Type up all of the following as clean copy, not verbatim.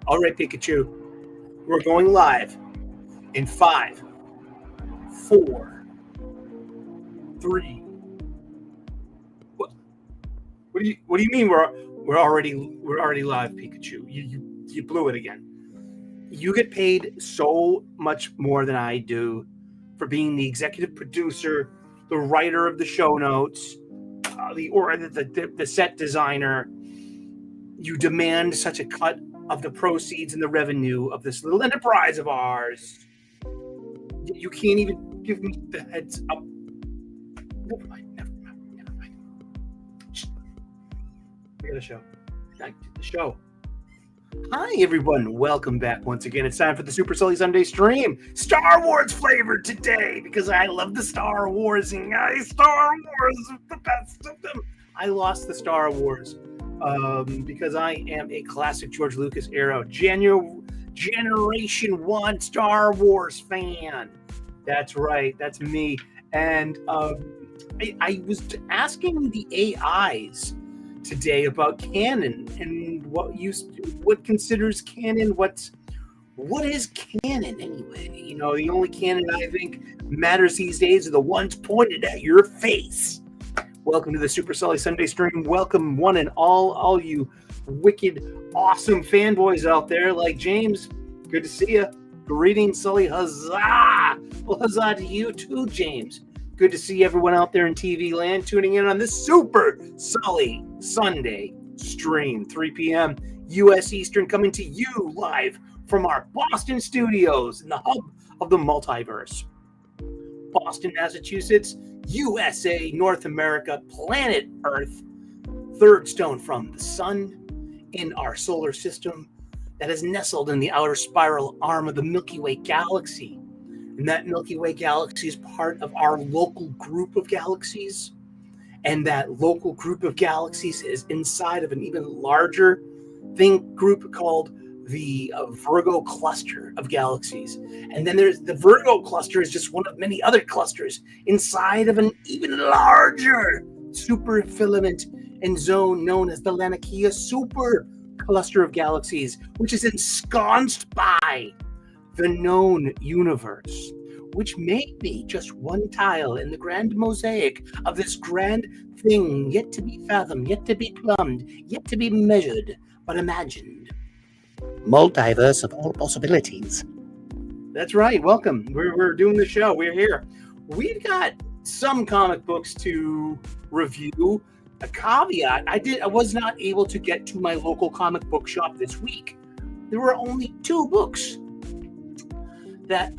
All right, Pikachu. We're going live in 5, 4, 3. What do you mean we're already live, Pikachu? You blew it again. You get paid so much more than I do for being the executive producer, the writer of the show notes, the set designer. You demand such a cut of the proceeds and the revenue of this little enterprise of ours. You can't even give me the heads up. Never mind. We got a show. Back to the show. Hi, everyone. Welcome back once again. It's time for the Super Sully Sunday stream. Star Wars flavored today because I love the Star Wars. And Star Wars is the best of them. I lost the Star Wars because I am a classic George Lucas era Generation 1 Star Wars fan. That's right. That's me. And I was asking the AIs today about canon and what considers canon. What is canon anyway? You know, the only canon I think matters these days are the ones pointed at your face. Welcome to the Super Sully Sunday stream. Welcome one and all you wicked, awesome fanboys out there like James. Good to see you. Greetings, Sully. Huzzah! Well, huzzah to you too, James. Good to see everyone out there in TV land tuning in on this Super Sully Sunday stream, 3 p.m. U.S. Eastern, coming to you live from our Boston studios in the hub of the multiverse. Boston, Massachusetts, USA, North America, planet Earth, third stone from the sun in our solar system that is nestled in the outer spiral arm of the Milky Way galaxy. And that Milky Way galaxy is part of our local group of galaxies. And that local group of galaxies is inside of an even larger group called the Virgo cluster of galaxies. And then there's the Virgo cluster is just one of many other clusters inside of an even larger super filament and zone known as the Laniakea super cluster of galaxies, which is ensconced by the known universe, which may be just one tile in the grand mosaic of this grand thing yet to be fathomed, yet to be plumbed, yet to be measured, but imagined. Multiverse of all possibilities. That's right. Welcome. We're doing the show. We're here. We've got some comic books to review. A caveat: I was not able to get to my local comic book shop this week. There were only 2 books that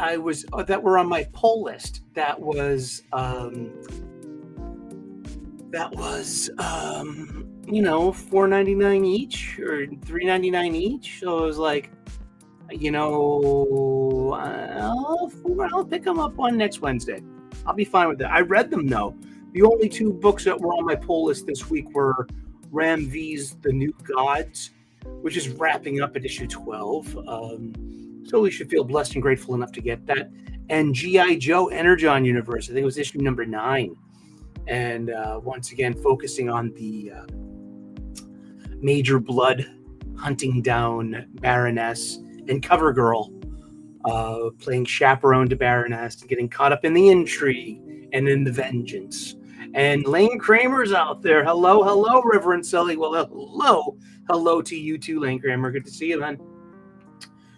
were on my pull list. That was $4.99 each or $3.99 each. So it was like, I'll pick them up on next Wednesday. I'll be fine with that. I read them though. The only 2 books that were on my pull list this week were Ram V's The New Gods, which is wrapping up at issue 12. So we should feel blessed and grateful enough to get that. And G.I. Joe Energon Universe, I think it was issue number 9. And once again, focusing on the Major Blood hunting down Baroness and CoverGirl, playing chaperone to Baroness, getting caught up in the intrigue and in the vengeance. And Lane Kramer's out there. Hello, Reverend Sully. Well, hello to you too, Lane Kramer. Good to see you, man.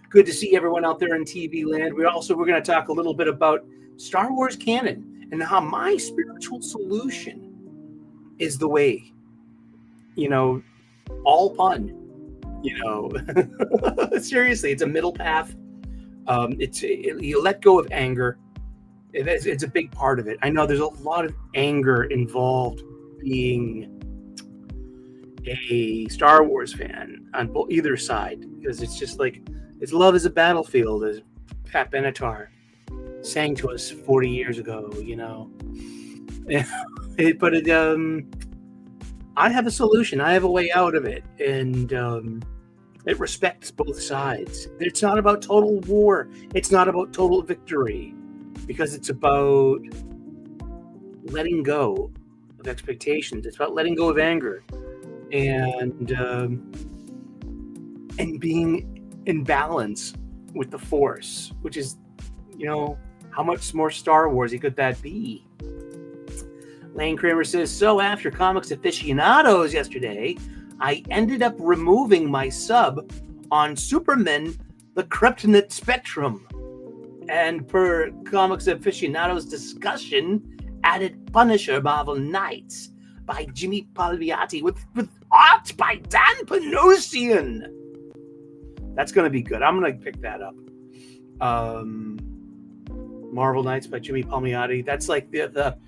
Good to see everyone out there in TV land. We're going to talk a little bit about Star Wars canon and how my spiritual solution is the way. All pun. Seriously, it's a middle path. You let go of anger. It's a big part of it. I know there's a lot of anger involved being a Star Wars fan on either side, because it's just like, it's love is a battlefield, as Pat Benatar sang to us 40 years ago, But I have a solution. I have a way out of it. And it respects both sides. It's not about total war. It's not about total victory. Because it's about letting go of expectations. It's about letting go of anger. And being in balance with the Force, which is, how much more Star Warsy could that be? Lane Kramer says, so after Comics Aficionados yesterday, I ended up removing my sub on Superman, the Kryptonite Spectrum. And per Comics Aficionados discussion, added Punisher Marvel Knights by Jimmy Palmiotti with art by Dan Panosian. That's going to be good. I'm going to pick that up. Marvel Knights by Jimmy Palmiotti. That's like the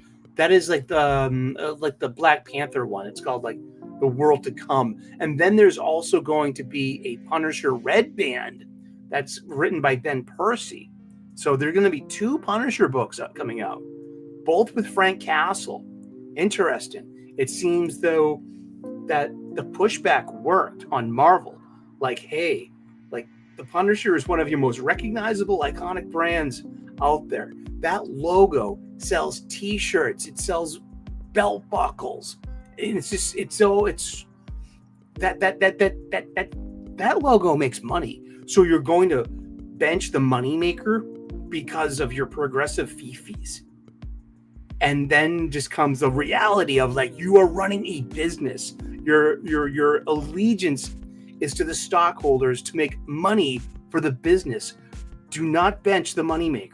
Black Panther one. It's called like The World to Come. And then there's also going to be a Punisher Red Band that's written by Ben Percy. So there are going to be 2 Punisher books coming out, both with Frank Castle. Interesting. It seems, though, that the pushback worked on Marvel. Like, hey, like the Punisher is one of your most recognizable, iconic brands out there. That logo sells T-shirts. It sells belt buckles. And that logo makes money. So you're going to bench the moneymaker because of your progressive fees. And then just comes the reality of like, you are running a business. Your allegiance is to the stockholders to make money for the business. Do not bench the moneymaker.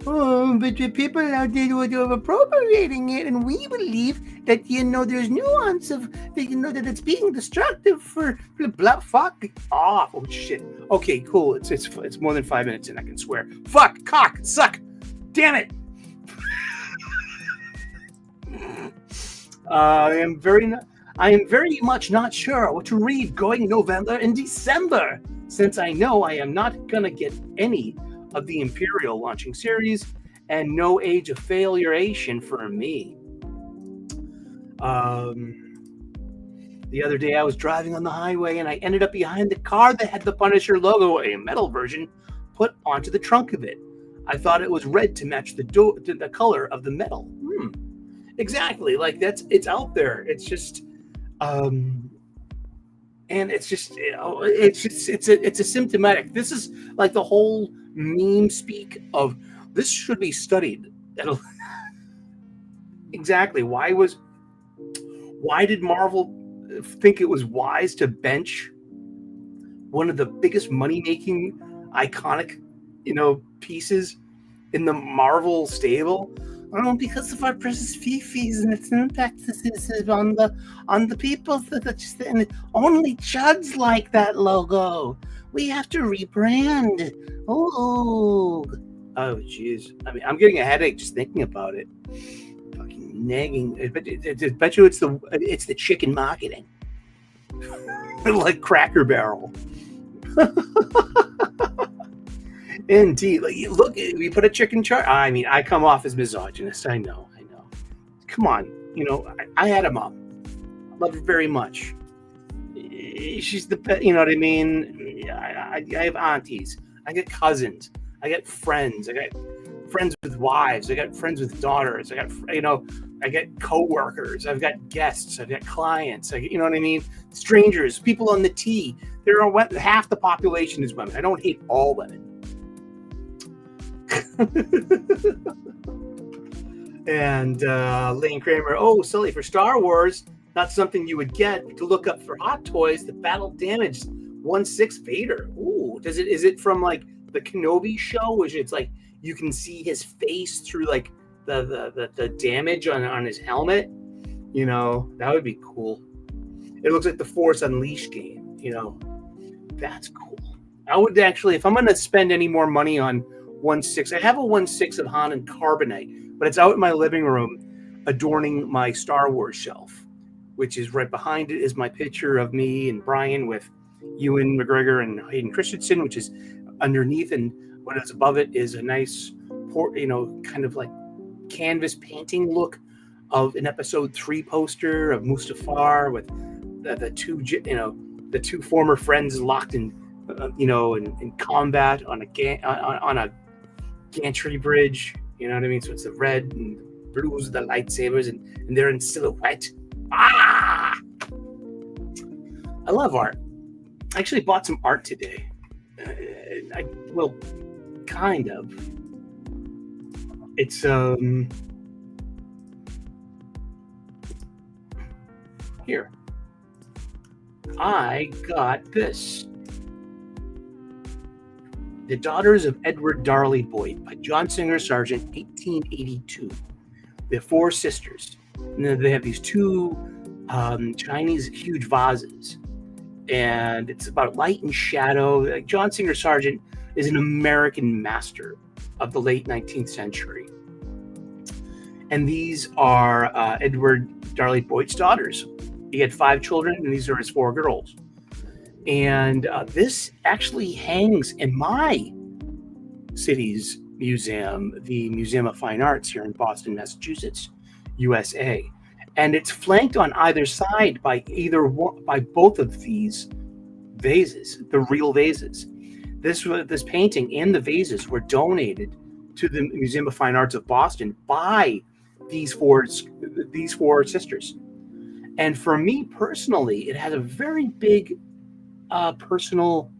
Oh, but the people out there are appropriating it, and we believe that there's nuance of that it's being destructive for blah. Fuck off! Oh shit. Okay, cool. It's more than 5 minutes, and I can swear. Fuck, cock, suck. Damn it. I am very much not sure what to read going November and December, since I know I am not gonna get any of the Imperial launching series, and no Age of Failuration for me. The other day I was driving on the highway and I ended up behind the car that had the Punisher logo, a metal version, put onto the trunk of it. I thought it was red to match the color of the metal. Exactly, like it's out there. It's just, and it's a symptomatic. This is like the whole meme speak of this should be studied. Exactly. Why did Marvel think it was wise to bench one of the biggest money-making iconic, pieces in the Marvel stable? Because of our precious fees and its impact on the people that just only chuds like that logo. We have to rebrand. Oh, jeez. I mean, I'm getting a headache just thinking about it. Fucking nagging. But I bet you it's the chicken marketing, like Cracker Barrel. Indeed. Like, look, we put a chicken chart. I mean, I come off as misogynist. I know. Come on. I had a mom. I love her very much. She's the best. You know what I mean? I have aunties. I get cousins. I get friends. I got friends with wives. I got friends with daughters. I got, I get coworkers. I've got guests. I've got clients. You know what I mean? Strangers, people on the T. There are half the population is women. I don't hate all women. And Lane Kramer, Sully, for Star Wars, not something you would get to look up for Hot Toys. The battle damaged 1/6 Vader. Ooh, is it from like the Kenobi show, which it's like you can see his face through like the damage on his helmet? That would be cool. It looks like the Force Unleashed game. That's cool. I would actually, if I'm going to spend any more money on 1/6, I have a 1/6 of Han and Carbonite, but it's out in my living room adorning my Star Wars shelf, which is right behind it is my picture of me and Brian with Ewan McGregor and Hayden Christensen, which is underneath, and what is above it is a nice kind of like canvas painting look of an episode 3 poster of Mustafar with the two former friends locked in in combat on a gantry bridge. You know what I mean? So it's the red and the blues, the lightsabers, and they're in silhouette. I love art. I actually bought some art today. Well, kind of. It's here. I got this. The Daughters of Edward Darley Boyd by John Singer Sargent, 1882. They have 4 sisters. And then they have these 2 Chinese huge vases. And it's about light and shadow. Like John Singer Sargent is an American master of the late 19th century. And these are Edward Darley Boyd's daughters. He had 5 children, and these are his 4 girls. And this actually hangs in my city's museum, the Museum of Fine Arts here in Boston, Massachusetts, USA. And it's flanked on either side by by both of these vases, the real vases. This painting and the vases were donated to the Museum of Fine Arts of Boston by these four sisters. And for me personally, it has a very big personal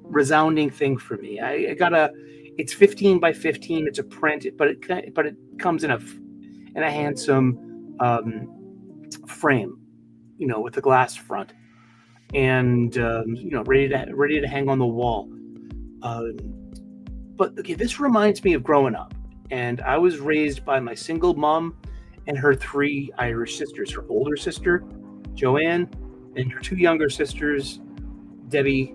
resounding thing for me. I got it's 15 by 15. It's a print, but it comes in a handsome frame, with a glass front, and ready to hang on the wall. But okay, this reminds me of growing up, and I was raised by my single mom and her 3 Irish sisters. Her older sister, Joanne, and her 2 younger sisters, Debbie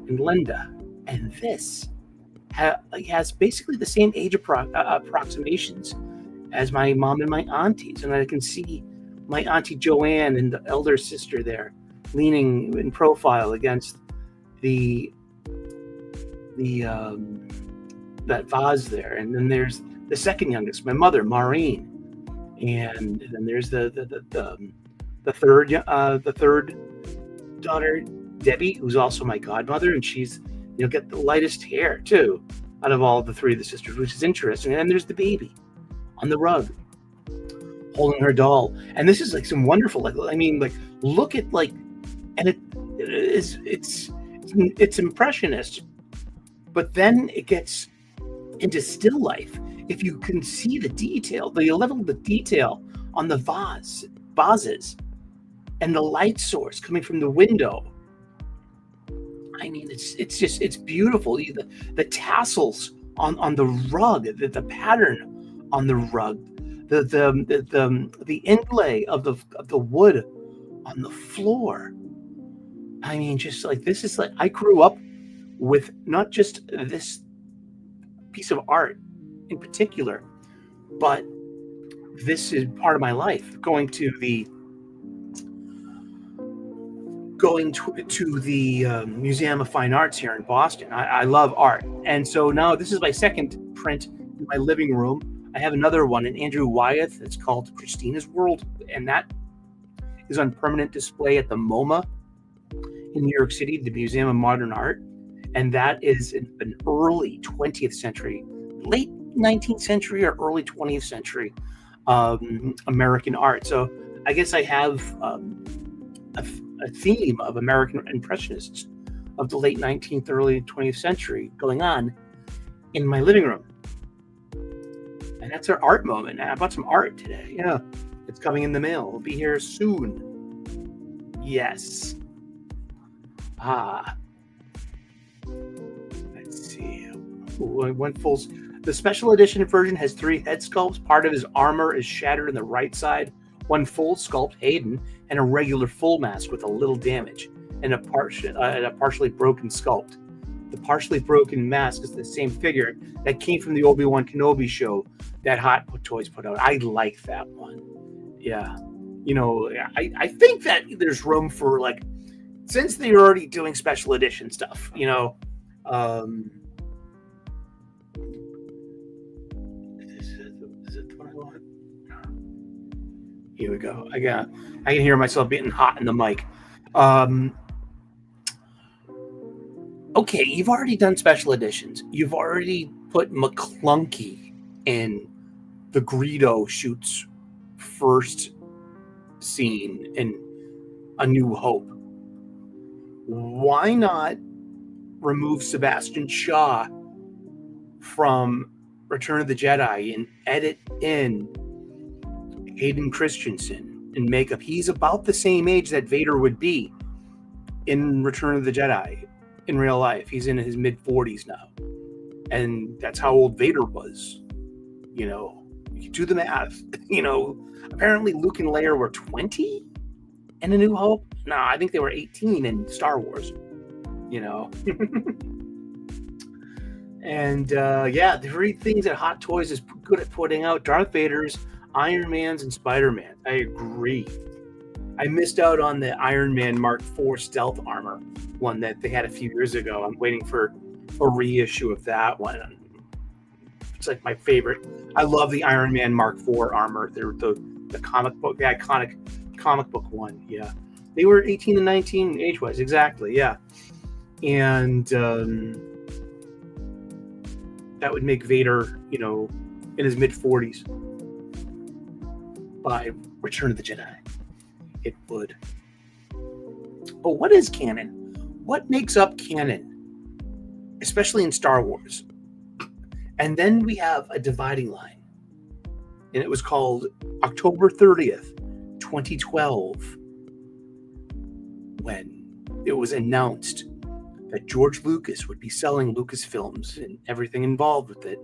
and Linda. And this has basically the same age approximations as my mom and my aunties. And I can see my auntie Joanne and the elder sister there leaning in profile against that vase there. And then there's the second youngest, my mother, Maureen. And then there's the third daughter, Debbie, who's also my godmother, and she's got the lightest hair too out of all the 3 of the sisters, which is interesting. And then there's the baby on the rug holding her doll, and this is like some wonderful, look at and it's impressionist, but then it gets into still life. If you can see the detail, the level of the detail on the vases and the light source coming from the window. I mean, it's beautiful. The tassels on the rug, the pattern on the rug, the inlay of the wood on the floor. I mean, just like this is like I grew up with not just this piece of art in particular, but this is part of my life. Going to the Museum of Fine Arts here in Boston. I love art, and so now this is my second print in my living room. I have another one in Andrew Wyeth. It's called Christina's World, and that is on permanent display at the MoMA in New York City, the Museum of Modern Art, and that is an early 20th century, late 19th century or early 20th century American art. So I guess I have a theme of American Impressionists of the late 19th, early 20th century going on in my living room. And that's our art moment. I bought some art today. Yeah, it's coming in the mail. It'll be here soon. Yes. Let's see. The special edition version has 3 head sculpts. Part of his armor is shattered on the right side. 1 full sculpt, Hayden, and a regular full mask with a little damage, and a partially broken sculpt. The partially broken mask is the same figure that came from the Obi-Wan Kenobi show that Hot Toys put out. I like that one. Yeah. I think that there's room for, since they're already doing special edition stuff, Here we go. I can hear myself getting hot in the mic. Okay, you've already done special editions. You've already put McClunky in the Greedo shoots first scene in A New Hope. Why not remove Sebastian Shaw from Return of the Jedi and edit in Hayden Christensen and makeup. He's about the same age that Vader would be in Return of the Jedi in real life. He's in his mid-40s now. And that's how old Vader was. You know, you do the math. You know, apparently Luke and Leia were 20 in A New Hope. No, I think they were 18 in Star Wars. You know. And yeah, the three things that Hot Toys is good at putting out: Darth Vader's, Iron Man's, and Spider-Man. I agree. I missed out on the Iron Man Mark IV stealth armor one that they had a few years ago. I'm waiting for a reissue of that one. It's like my favorite. I love the Iron Man Mark IV armor. They're the comic book, the iconic comic book one. Yeah, they were 18 and 19 age-wise, exactly. Yeah, and that would make Vader, you know, in his mid-40s by Return of the Jedi. It would. But what is canon? What makes up canon? Especially in Star Wars. And then we have a dividing line. And it was called October 30th, 2012, when it was announced that George Lucas would be selling Lucasfilms and everything involved with it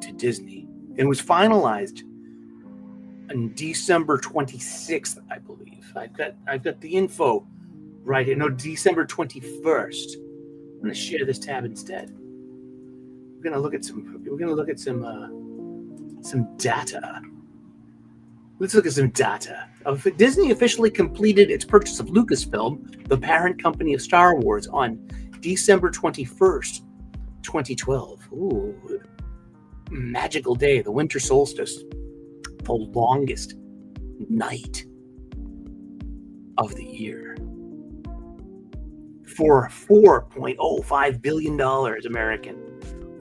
to Disney. It was finalized on December 26th, I believe. I've got the info right here. No, December 21st. I'm going to share this tab instead. We're going to look at some data. Let's look at some data. Disney officially completed its purchase of Lucasfilm, the parent company of Star Wars, on December 21st, 2012. Ooh, magical day, the winter solstice, the longest night of the year. For $4.05 billion American,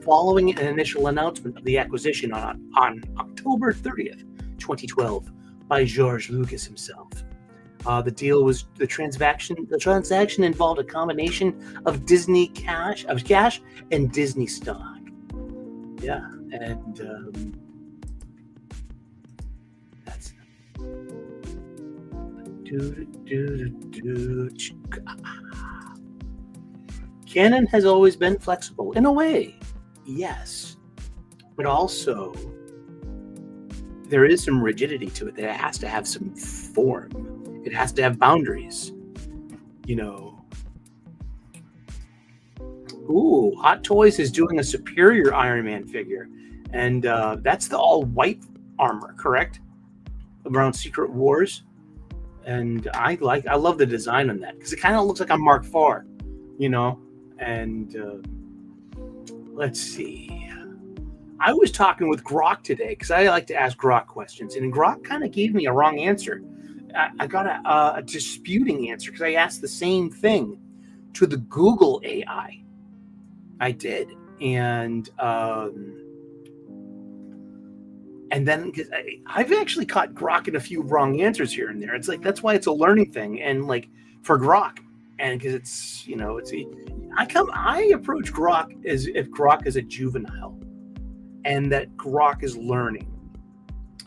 following an initial announcement of the acquisition on October 30th, 2012, by George Lucas himself. The transaction involved a combination of Disney cash and Disney stock. Yeah, and that's Canon has always been flexible in a way, yes, but also there is some rigidity to it. That it has to have some form. It has to have boundaries. You know. Ooh, Hot Toys is doing a superior Iron Man figure, and that's the all-white armor, correct? Around Secret Wars, and I love the design on that because it kind of looks like a Mark IV, you know. And let's see. I was talking with Grok today because I like to ask Grok questions, and Grok kind of gave me a wrong answer. I got a disputing answer because I asked the same thing to the Google AI. I did, and then because I've actually caught Grok in a few wrong answers here and there. It's like that's why it's a learning thing, and like for Grok, and because it's I approach Grok as if Grok is a juvenile. And that Grok is learning.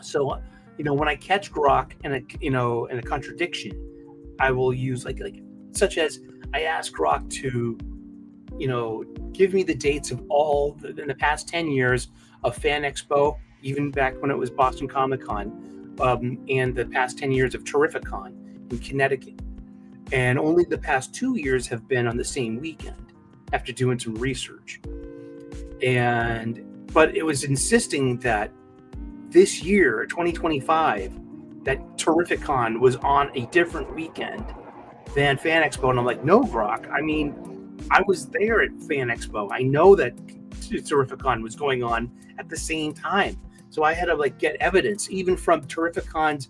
So, when I catch Grok in a contradiction, I will use like such as I ask Grok to, give me the dates of all in the past 10 years of Fan Expo, even back when it was Boston Comic Con, and the past 10 years of Terrificon in Connecticut. And only the past 2 years have been on the same weekend after doing some research. But it was insisting that this year, 2025, that Terrificon was on a different weekend than Fan Expo. And I'm like, no, Grok. I mean, I was there at Fan Expo. I know that Terrificon was going on at the same time. So I had to get evidence, even from Terrificon's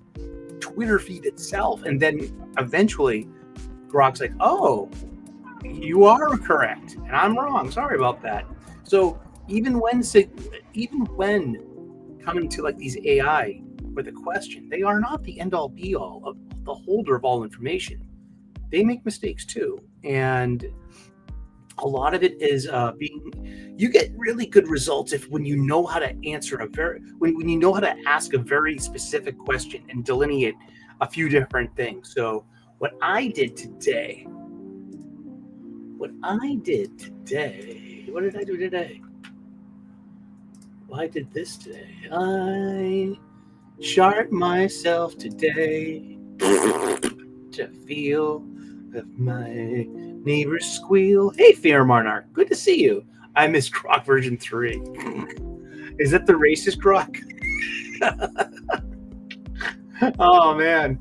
Twitter feed itself. And then eventually Grok's like, oh, you are correct. And I'm wrong. Sorry about that. So even when coming to these AI with a question, they are not the end all be all of the holder of all information. They make mistakes too. And a lot of it is you get really good results when you know how to answer when you know how to ask a very specific question and delineate a few different things. So what I did today, what did I do today? Well, I did this today. I shart myself today to feel of my neighbor's squeal. Hey, Fair Monarch, good to see you. I missed Croc version 3. Is that the racist Croc? Oh, man.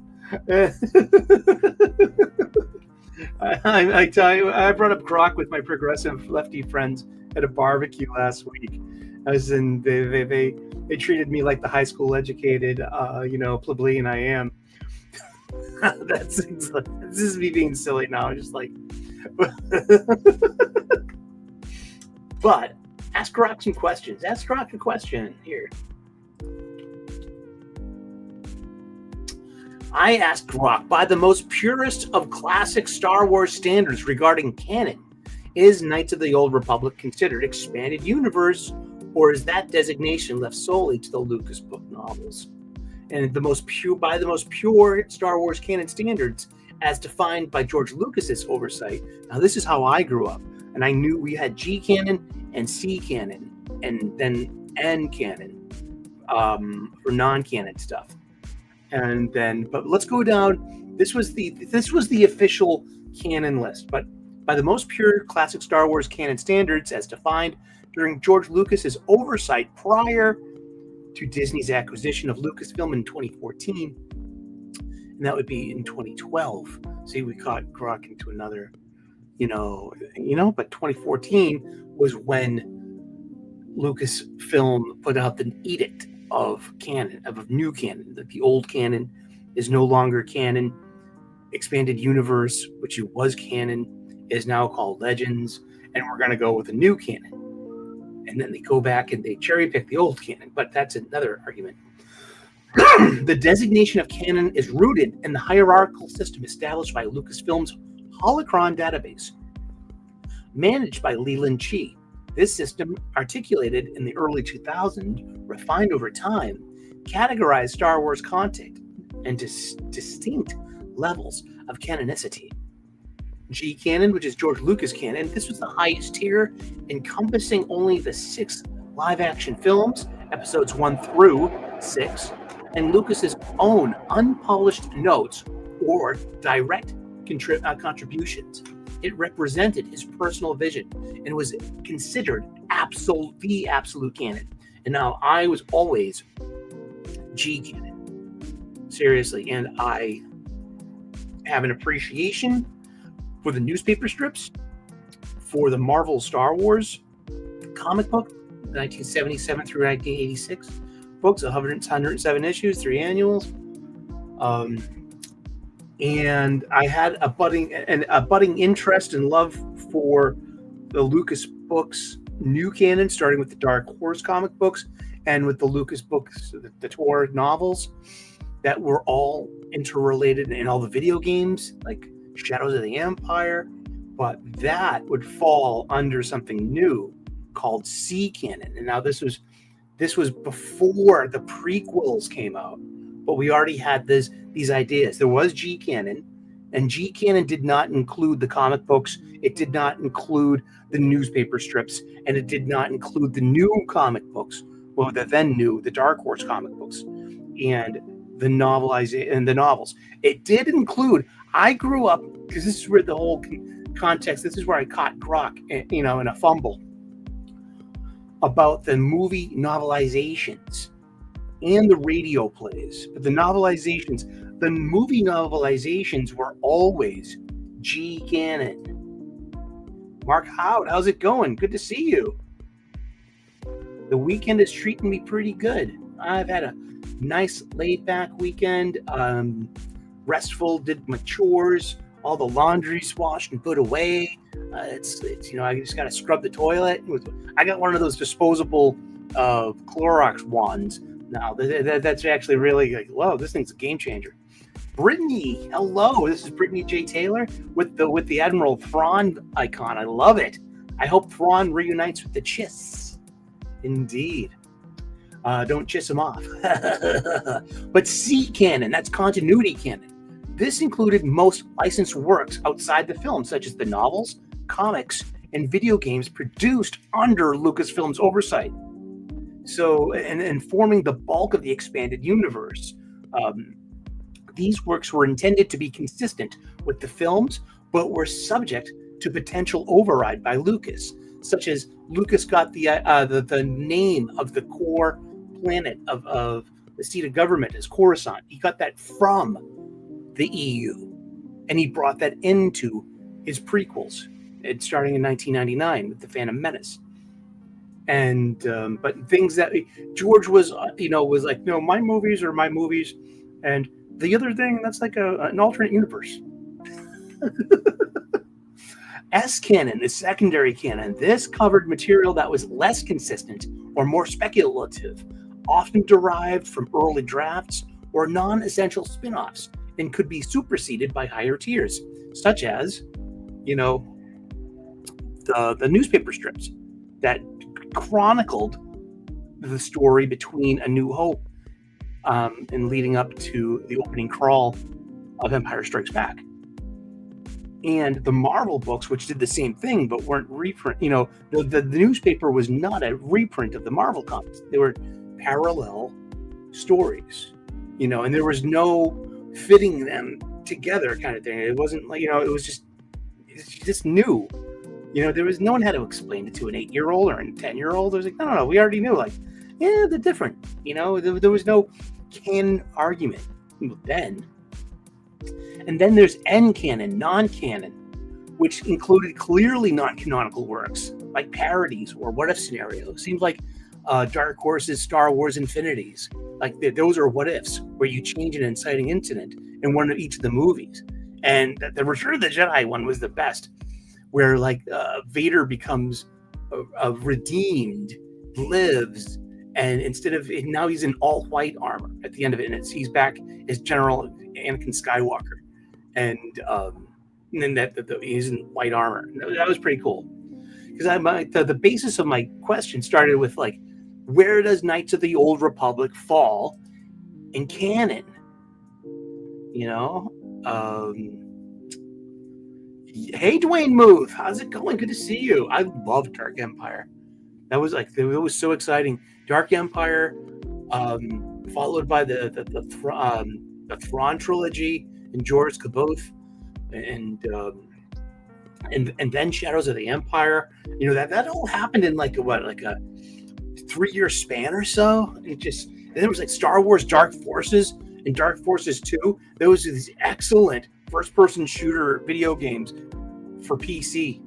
I tell you, I brought up Croc with my progressive lefty friends at a barbecue last week. They treated me like the high school educated, plebeian I am. This is me being silly now. I'm just like, but ask Croc some questions. Ask Croc a question here. I asked Croc, by the most purest of classic Star Wars standards regarding canon, is Knights of the Old Republic considered expanded universe, or is that designation left solely to the Lucas book novels? And by the most pure Star Wars canon standards, as defined by George Lucas's oversight. Now, this is how I grew up, and I knew we had G canon and C canon, and then N canon for non-canon stuff. And then, but let's go down. This was the official canon list, but by the most pure classic Star Wars canon standards, as defined during George Lucas's oversight prior to Disney's acquisition of Lucasfilm in 2014, and that would be in 2012. See, we caught Croc into another, but 2014 was when Lucasfilm put out the edict of canon, of new canon, that the old canon is no longer canon. Expanded universe, which was canon, is now called Legends, and we're going to go with a new canon. And then they go back and they cherry pick the old canon, but that's another argument. The designation of canon is rooted in the hierarchical system established by Lucasfilm's Holocron database, managed by Leland Chee. This system, articulated in the early 2000s, refined over time, categorized Star Wars content into distinct levels of canonicity. G canon, which is George Lucas canon, this was the highest tier, encompassing only the 6 live-action films, episodes 1 through 6, and Lucas's own unpolished notes or direct contributions. It represented his personal vision and was considered the absolute canon. And now I was always G canon, seriously, and I have an appreciation for the newspaper strips, for the Marvel Star Wars comic book, 1977 through 1986 books, 107 issues, 3 annuals. And I had a budding interest and love for the Lucas books new canon, starting with the Dark Horse comic books and with the Lucas books, the Tor novels that were all interrelated in all the video games like Shadows of the Empire. But that would fall under something new called C canon. And now this was before the prequels came out, but we already had these ideas. There was G canon, and G canon did not include the comic books. It did not include the newspaper strips, and it did not include the new comic books. Well, the then new, the Dark Horse comic books, and the novels. It did include. I grew up, because this is where the whole context. This is where I caught Croc, in a fumble about the movie novelizations and the radio plays. But the movie novelizations were always G canon. Mark Howard, how's it going? Good to see you. The weekend is treating me pretty good. I've had a nice laid-back weekend. Restful, did my chores, all the laundry's washed and put away. It's I just got to scrub the toilet. I got one of those disposable Clorox wands now. That's actually really like, whoa, this thing's a game changer. Brittany, hello. This is Brittany J. Taylor with the Admiral Thrawn icon. I love it. I hope Thrawn reunites with the Chiss. Indeed. Don't chiss him off. But C canon, that's continuity canon. This included most licensed works outside the film, such as the novels, comics, and video games produced under Lucasfilm's oversight. So, and forming the bulk of the expanded universe. These works were intended to be consistent with the films, but were subject to potential override by Lucas, such as Lucas got the name of the core planet of the seat of government as Coruscant. He got that from the EU, and he brought that into his prequels, starting in 1999 with the Phantom Menace. And but things that George was like, no, my movies are my movies, and the other thing, that's like an alternate universe. S canon is secondary canon. This covered material that was less consistent or more speculative, often derived from early drafts or non-essential spin-offs, and could be superseded by higher tiers, such as, the newspaper strips that chronicled the story between A New Hope and leading up to the opening crawl of Empire Strikes Back. And the Marvel books, which did the same thing, but weren't reprint. The newspaper was not a reprint of the Marvel comics. They were parallel stories, and there was no fitting them together kind of thing. It wasn't like, it's just new. There was no one had to explain it to an 8-year-old or a 10-year-old. It was like, no, we already knew. Like, yeah, they're different. There was no canon argument then. And then there's N canon, non-canon, which included clearly non-canonical works like parodies or what-if scenarios. Seems like Dark Horse's Star Wars Infinities. Like those are what-ifs where you change an inciting incident in one of each of the movies. And the Return of the Jedi one was the best, where like Vader becomes redeemed, lives, and instead of now he's in all white armor at the end of it, and he's back as General Anakin Skywalker, and then that he's in white armor. That was pretty cool, because the basis of my question started with like, where does Knights of the Old Republic fall in canon? Hey, Dwayne Muth, how's it going? Good to see you. I love Dark Empire. It was so exciting. Dark Empire, followed by the Thrawn trilogy and Jorah's Caboth, and then Shadows of the Empire. That all happened in like a 3-year span or so. And there was like Star Wars Dark Forces and Dark Forces 2. Those are these excellent first-person shooter video games for PC.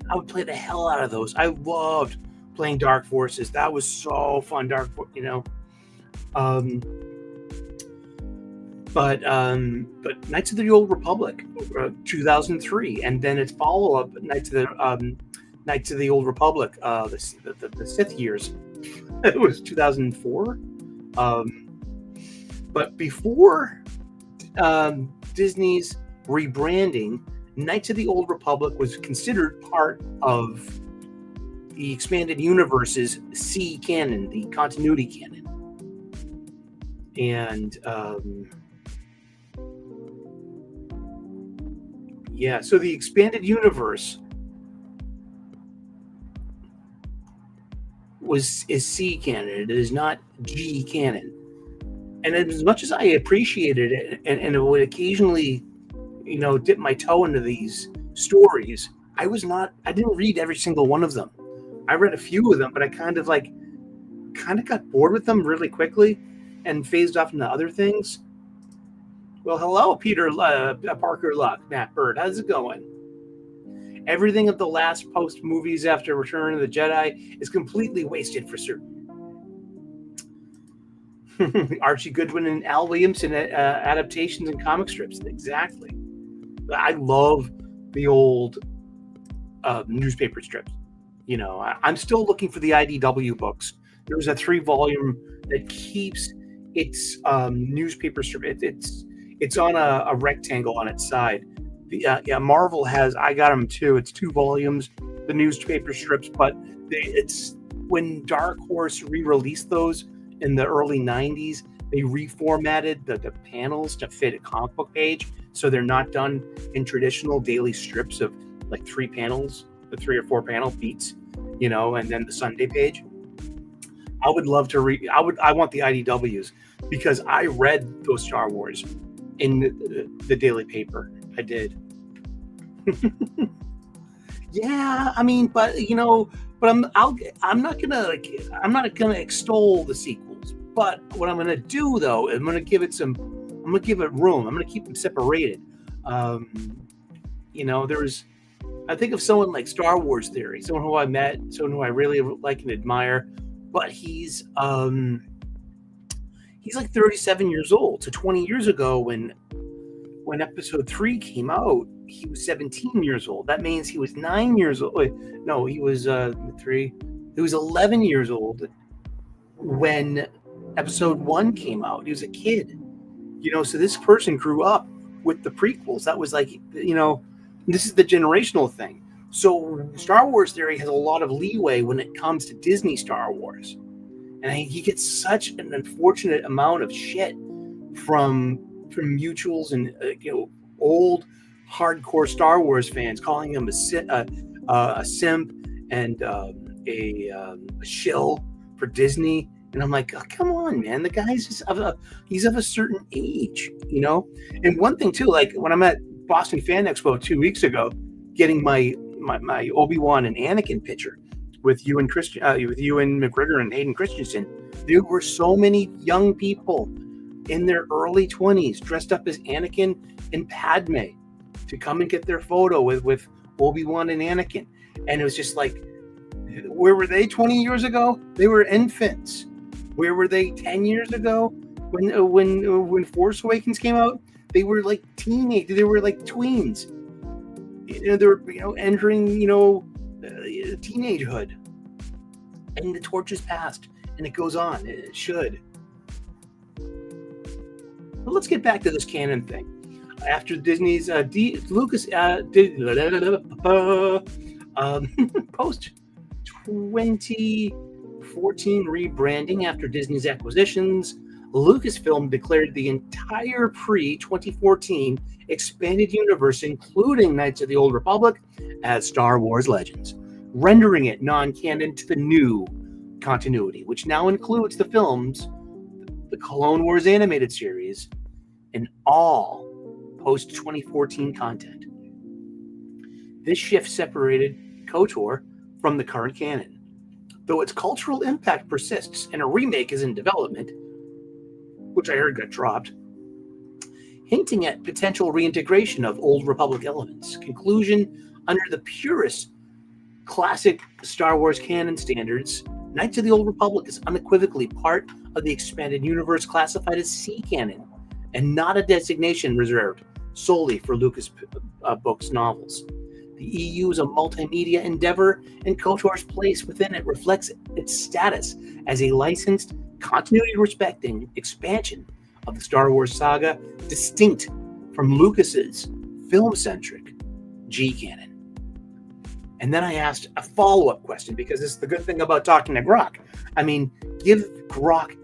I would play the hell out of those. I loved playing Dark Forces. That was so fun. But Knights of the Old Republic, 2003, and then its follow-up, Knights of the Old Republic, the Sith years. It was 2004. But before Disney's rebranding, Knights of the Old Republic was considered part of the expanded universe's C canon, the continuity canon. And so the expanded universe is C canon. It is not G canon. And as much as I appreciated it and it would occasionally, dip my toe into these stories, I didn't read every single one of them. I read a few of them, but I kind of got bored with them really quickly and phased off into other things. Well, hello, Peter Parker Luck, Matt Bird. How's it going? Everything of the last post movies after Return of the Jedi is completely wasted for certain. Archie Goodwin and Al Williamson adaptations and comic strips. Exactly. I love the old newspaper strips. I'm still looking for the IDW books. There was a 3-volume that keeps It's newspaper strip. It's on a rectangle on its side. Yeah, Marvel has. I got them too. It's 2 volumes, the newspaper strips. But it's when Dark Horse re-released those in the early '90s. They reformatted the panels to fit a comic book page, so they're not done in traditional daily strips of like 3 panels, the 3 or 4 panel beats, and then the Sunday page. I would love to read. I want the IDWs because I read those Star Wars in the daily paper. I did. Yeah, I mean, but I'm not gonna extol the sequels. But what I'm gonna do though, I'm gonna give it room. I'm gonna keep them separated. I think of someone like Star Wars Theory, someone who I met, someone who I really like and admire, but he's like 37 years old. So 20 years ago, when Episode 3 came out, he was 17 years old. That means he was 9 years old. No, he was 3. He was 11 years old when Episode 1 came out. He was a kid, So this person grew up with the prequels. That was like, this is the generational thing. So Star Wars Theory has a lot of leeway when it comes to Disney Star Wars, and he gets such an unfortunate amount of shit from mutuals and old hardcore Star Wars fans calling him a simp and a shill for Disney. And I'm like, oh, come on, man. The guy's just he's of a certain age, And one thing too, like when I'm at Boston Fan Expo 2 weeks ago, getting my Obi-Wan and Anakin picture with Ewan McGregor and Hayden Christensen, there were so many young people in their early 20s dressed up as Anakin and Padme to come and get their photo with Obi-Wan and Anakin. And it was just like, where were they 20 years ago? They were infants. Where were they 10 years ago when Force Awakens came out? They were like teenagers. They were like tweens. They were entering teenagehood. And the torch is passed, and it goes on. It should. But let's get back to this canon thing. After Disney's Lucas post 2014 rebranding after Disney's acquisitions, Lucasfilm declared the entire pre-2014 expanded universe, including Knights of the Old Republic, as Star Wars Legends, rendering it non-canon to the new continuity, which now includes the films, the Clone Wars animated series, and all post-2014 content. This shift separated KOTOR from the current canon, though its cultural impact persists and a remake is in development, which I heard got dropped, hinting at potential reintegration of Old Republic elements. Conclusion: under the purest classic Star Wars canon standards, Knights of the Old Republic is unequivocally part of the expanded universe, classified as C canon, and not a designation reserved solely for Lucas Books novels. The EU is a multimedia endeavor, and KOTOR's place within it reflects its status as a licensed, continuity-respecting expansion of the Star Wars saga, distinct from Lucas's film-centric G canon. And then I asked a follow-up question, because this is the good thing about talking to Grok. I mean, give Grok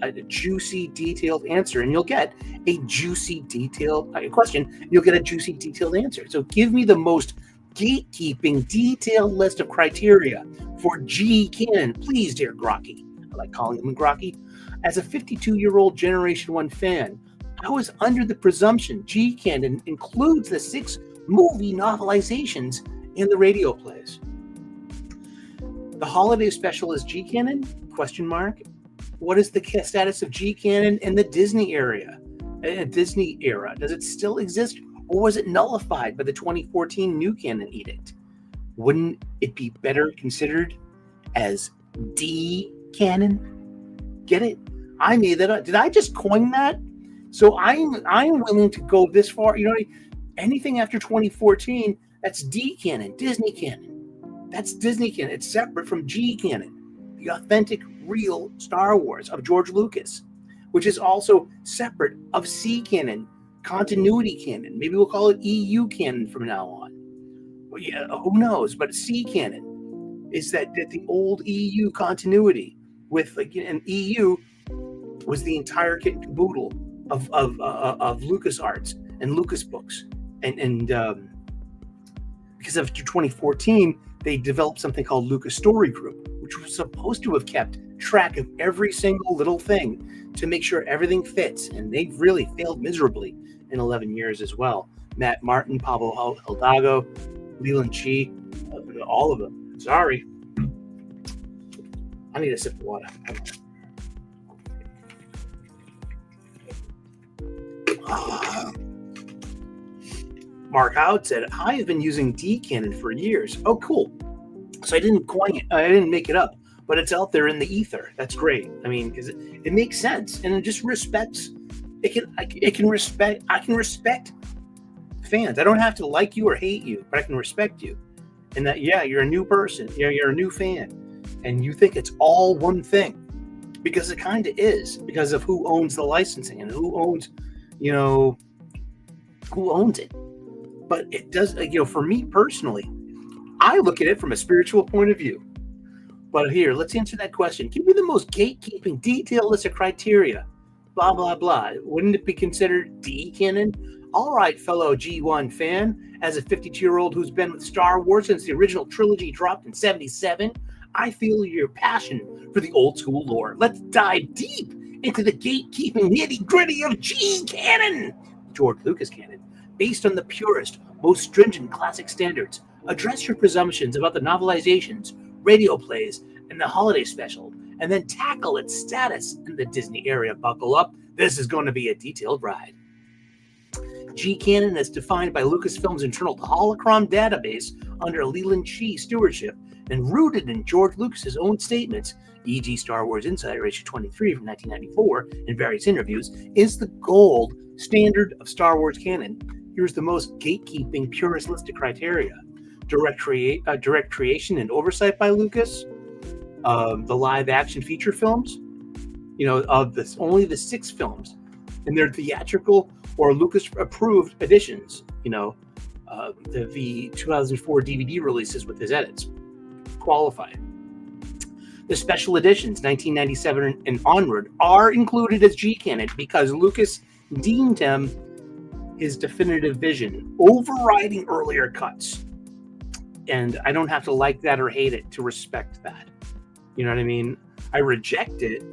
a juicy, detailed answer, and you'll get a juicy, detailed question. You'll get a juicy, detailed answer. So give me the most gatekeeping, detailed list of criteria for G canon, please, dear Grocky. I like calling him Grocky. As a 52-year-old Generation 1 fan, I was under the presumption G canon includes the 6 movie novelizations and the radio plays. The holiday special is G canon? Question mark. What is the status of G canon in the Disney era? Does it still exist, or was it nullified by the 2014 new canon edict? Wouldn't it be better considered as D canon? Get it? I made that up. Did I just coin that? So I'm willing to go this far. Anything after 2014, that's D canon, Disney canon. That's Disney canon. It's separate from G canon, the authentic, real Star Wars of George Lucas. which is also separate of C canon, continuity canon. Maybe we'll call it EU canon from now on. Well, yeah, who knows? But C canon is that the old EU continuity with an EU was the entire kit and caboodle of LucasArts and Lucas Books, and because of 2014 they developed something called Lucas Story Group, which was supposed to have kept track of every single little thing to make sure everything fits, and they've really failed miserably in 11 years as well. Matt Martin, Pablo Hidalgo, Leland Chi, all of them. Sorry, I need a sip of water. Mark Howard said, I have been using D canon for years. Oh, cool. So I didn't coin it. I didn't make it up, but it's out there in the ether. That's great. I mean, because it makes sense, and it just respects. I can respect fans. I don't have to like you or hate you, but I can respect you. And that, yeah, you're a new person. You're a new fan, and you think it's all one thing, because it kind of is, because of who owns the licensing and who owns it. But it does, for me personally, I look at it from a spiritual point of view. But here, let's answer that question. Give me the most gatekeeping, detailed list of criteria. Blah, blah, blah. Wouldn't it be considered D canon? All right, fellow G1 fan, as a 52-year-old who's been with Star Wars since the original trilogy dropped in 1977, I feel your passion for the old school lore. Let's dive deep into the gatekeeping nitty-gritty of G canon. George Lucas canon. Based on the purest, most stringent classic standards, address your presumptions about the novelizations, radio plays, and the holiday special, and then tackle its status in the Disney area. Buckle up. This is going to be a detailed ride. G canon is defined by Lucasfilm's internal holocron database under Leland Chi stewardship and rooted in George Lucas's own statements, e.g. Star Wars Insider issue 23 from 1994 and various interviews, is the gold standard of Star Wars canon. Here's the most gatekeeping, purest list of criteria. Direct creation and oversight by Lucas. The live action feature films, of this, only the 6 films, and they're theatrical or Lucas approved editions, the 2004 DVD releases with his edits qualified. The special editions 1997 and onward are included as G canon because Lucas deemed him his definitive vision, overriding earlier cuts. And I don't have to like that or hate it to respect that. You know what I mean? I reject it.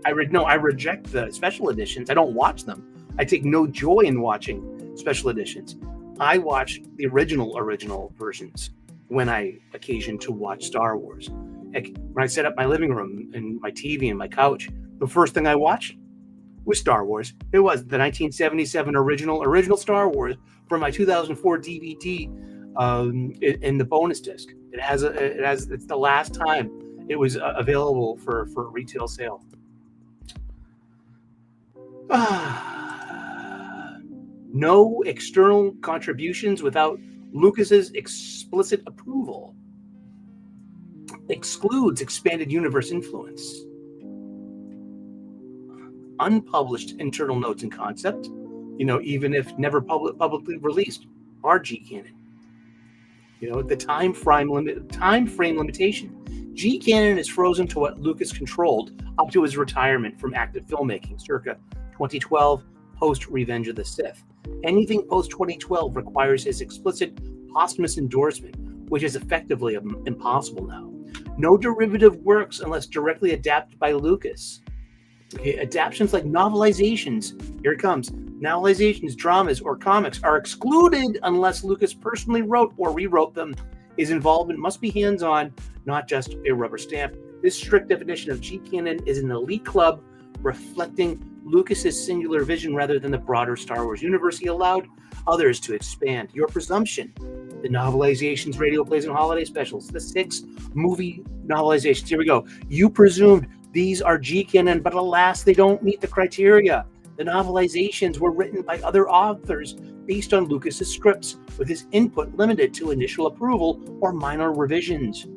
I reject the special editions. I don't watch them. I take no joy in watching special editions. I watch the original versions when I occasion to watch Star Wars. Like when I set up my living room and my TV and my couch, the first thing I watched was Star Wars. It was the 1977 original Star Wars from my 2004 DVD in the bonus disc. It's the last time it was available for retail sale. No external contributions without Lucas's explicit approval. Excludes expanded universe influence. Unpublished internal notes and concept, even if never publicly released, are G canon. The time frame limitation. G canon is frozen to what Lucas controlled up to his retirement from active filmmaking, circa 2012, post Revenge of the Sith. Anything post 2012 requires his explicit posthumous endorsement, which is effectively impossible now. No derivative works unless directly adapted by Lucas. Okay, adaptations like novelizations, here it comes, novelizations, dramas, or comics are excluded unless Lucas personally wrote or rewrote them. His involvement must be hands-on, not just a rubber stamp. This strict definition of G canon is an elite club reflecting Lucas's singular vision rather than the broader Star Wars universe. He allowed others to expand. Your presumption, the novelizations, radio plays, and holiday specials, the 6 movie novelizations. Here we go. You presumed these are G canon, but alas, they don't meet the criteria. The novelizations were written by other authors based on Lucas's scripts, with his input limited to initial approval or minor revisions.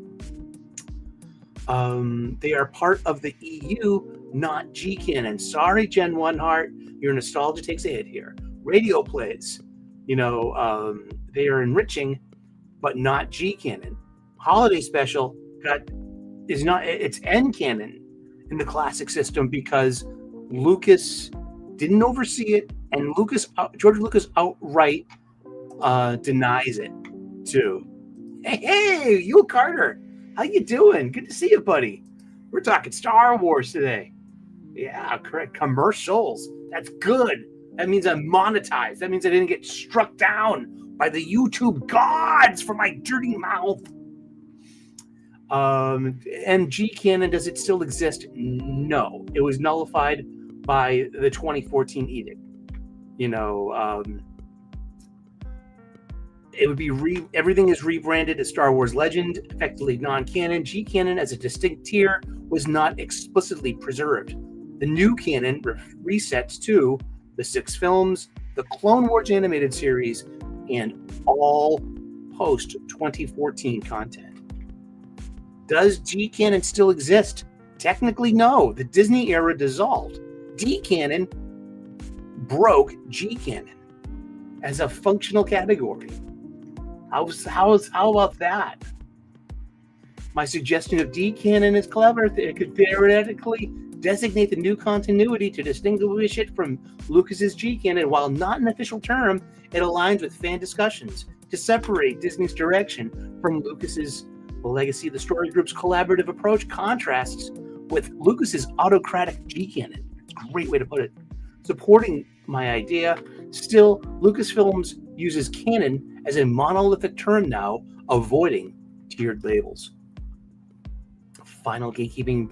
They are part of the EU not G canon. Sorry, Gen 1 heart, your nostalgia takes a hit here. Radio plays, they are enriching, but not G canon. Holiday special it's N canon in the classic system because Lucas didn't oversee it, and George Lucas outright denies it too. Hey, Yul Carter, how you doing? Good to see you, buddy. We're talking Star Wars today. Yeah, correct. Commercials. That's good. That means I'm monetized. That means I didn't get struck down by the YouTube gods for my dirty mouth. And G canon, does it still exist? No, it was nullified by the 2014 edict. It would be everything is rebranded as Star Wars Legend, effectively non-canon. G canon as a distinct tier was not explicitly preserved. The new canon resets to the 6 films, the Clone Wars animated series, and all post-2014 content. Does G canon still exist? Technically, no. The Disney era dissolved. D canon broke G canon as a functional category. How about that? My suggestion of D canon is clever. It could theoretically designate the new continuity to distinguish it from Lucas's G canon. While not an official term, it aligns with fan discussions to separate Disney's direction from Lucas's legacy. The story group's collaborative approach contrasts with Lucas's autocratic G canon. It's a great way to put it. Supporting my idea, still, Lucasfilms uses canon as a monolithic term now, avoiding tiered labels. Final gatekeeping,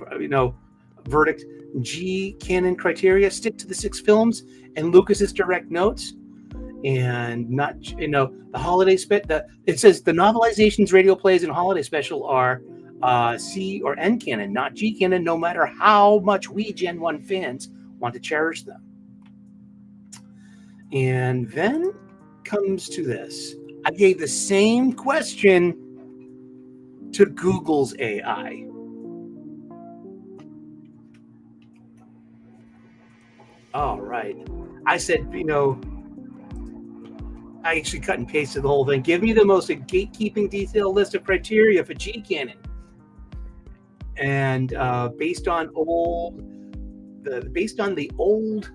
verdict: G canon criteria stick to the 6 films and Lucas's direct notes, and not the holiday it says the novelizations, radio plays, and holiday special are C or N canon, not G canon, no matter how much we Gen 1 fans want to cherish them. And then comes to this. I gave the same question to Google's AI. All right. I said, I actually cut and pasted the whole thing. Give me the most gatekeeping detailed list of criteria for G canon. And based on the old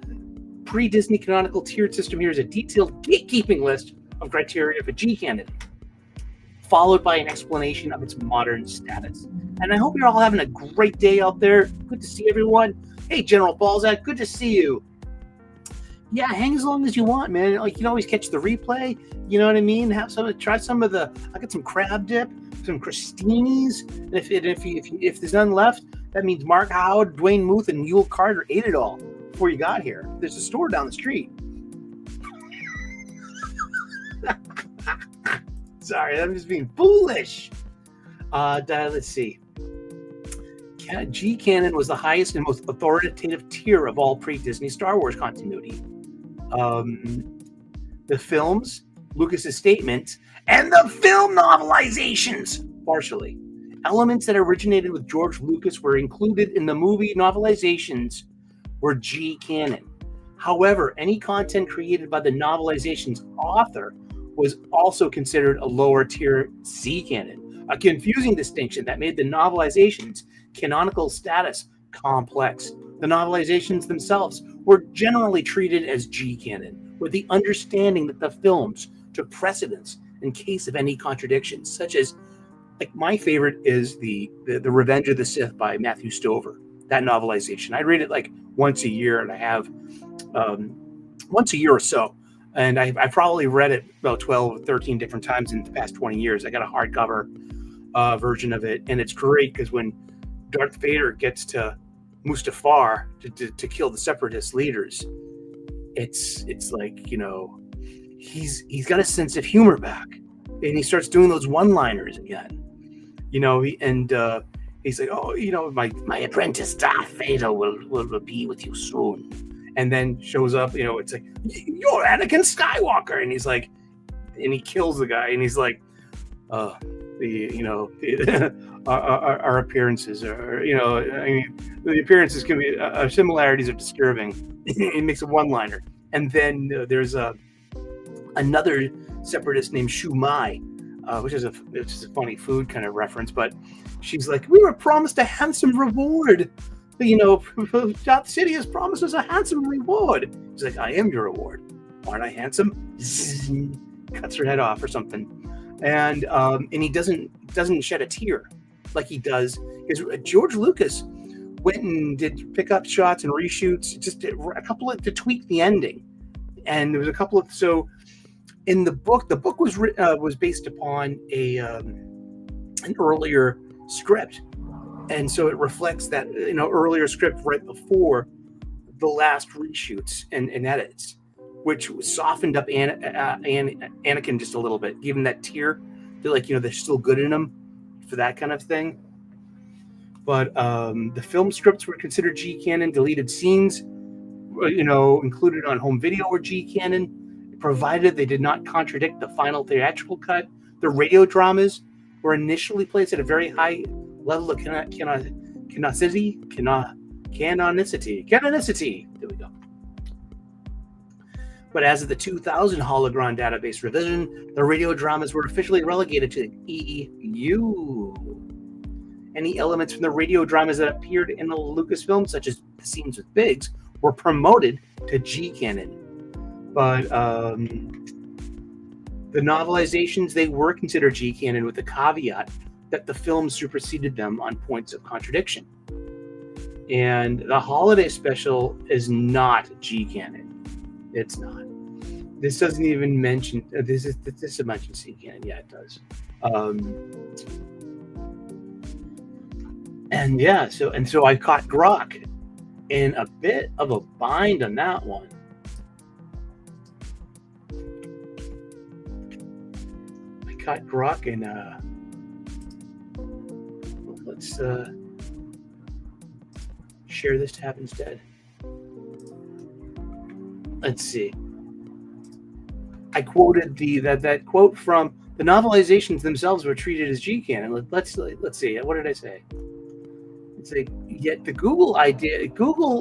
pre-Disney canonical tiered system, here is a detailed gatekeeping list of criteria for G canon, followed by an explanation of its modern status. And I hope you're all having a great day out there. Good to see everyone. Hey, General Balzac, good to see you. Yeah, hang as long as you want, man. Like, you can always catch the replay. You know what I mean? Try some of the. I got some crab dip, some crostinis. And if there's none left, that means Mark Howard, Dwayne Muth, and Yul Carter ate it all before you got here. There's a store down the street. Sorry, I'm just being foolish. Let's see. G canon was the highest and most authoritative tier of all pre-Disney Star Wars continuity. The films, Lucas's statements, and the film novelizations, partially. Elements that originated with George Lucas were included in the movie novelizations were G canon. However, any content created by the novelization's author was also considered a lower tier C canon, a confusing distinction that made the novelization's canonical status complex. The novelizations themselves were generally treated as G canon, with the understanding that the films took precedence in case of any contradictions, such as, like, my favorite is the Revenge of the Sith by Matthew Stover. That novelization, I read it like once a year, and I have once a year or so, and I probably read it about 12 or 13 different times in the past 20 years. I got a hardcover version of it, and it's great because when Darth Vader gets to Mustafar to kill the Separatist leaders, it's like, he's got a sense of humor back, and he starts doing those one-liners again, he's like, oh, my apprentice Darth Vader will be with you soon, and then shows up, it's like, you're Anakin Skywalker, and he's like, and he kills the guy, and he's like, our appearances, or I mean, the appearances can be similarities are disturbing. It makes a one-liner, and then there's another separatist named Shu Mai, which is a funny food kind of reference, but she's like, we were promised a handsome reward. South City has promised us a handsome reward. He's like, I am your reward. Aren't I handsome? Cuts her head off or something, and he doesn't shed a tear like he does because George Lucas went and did pickup shots and reshoots, just a couple of to tweak the ending, and there was a couple of in the book. The book was based upon an earlier script, and so it reflects that earlier script right before the last reshoots and edits, which softened up Anakin just a little bit, giving that tear. They're like, they're still good in him for that kind of thing. But the film scripts were considered G canon. Deleted scenes, included on home video were G canon, provided they did not contradict the final theatrical cut. The radio dramas were initially placed at a very high level of canonicity. There we go. But as of the 2000 hologram database revision, the radio dramas were officially relegated to EU. Any elements from the radio dramas that appeared in the Lucasfilm, such as the scenes with Biggs, were promoted to G canon. But the novelizations, they were considered G canon with the caveat that the film superseded them on points of contradiction. And the holiday special is not G canon. It's not. This doesn't even mention. This mentions C canon. Yeah, it does. So I caught Grok in a bit of a bind on that one. I caught Grok in let's share this tab instead. Let's see. I quoted that quote from the novelizations themselves were treated as G canon. Let's see. What did I say? It's like, yet the Google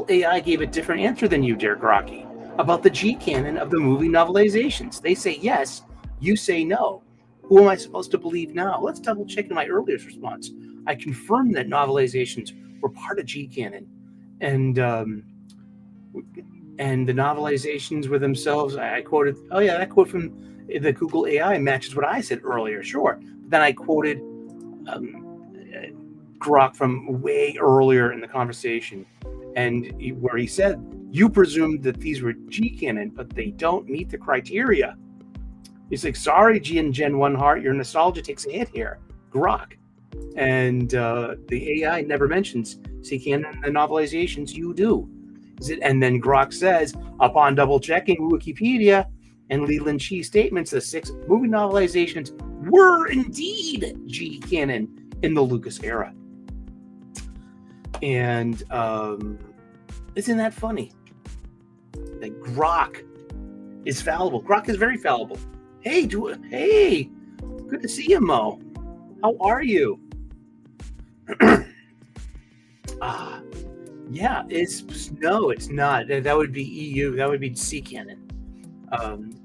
AI gave a different answer than you, dear Grokky, about the G canon of the movie novelizations. They say yes, you say no. Who am I supposed to believe now? Let's double check in my earliest response. I confirmed that novelizations were part of G canon, and the novelizations were themselves. I quoted. Oh yeah, that quote from the Google AI matches what I said earlier. Sure. But then I quoted Grok from way earlier in the conversation, and where he said, "You presumed that these were G canon, but they don't meet the criteria." He's like, "Sorry, G and Gen 1 Heart, your nostalgia takes a hit here, Grok." And the AI never mentions C canon and the novelizations. You do. And then Grok says, upon double checking Wikipedia and Leland Chee's statements, the 6 movie novelizations were indeed G canon in the Lucas era. And isn't that funny? That Grok is fallible. Grok is very fallible. Hey, good to see you, Mo. How are you? Yeah, it's not. That would be EU. That would be C canon.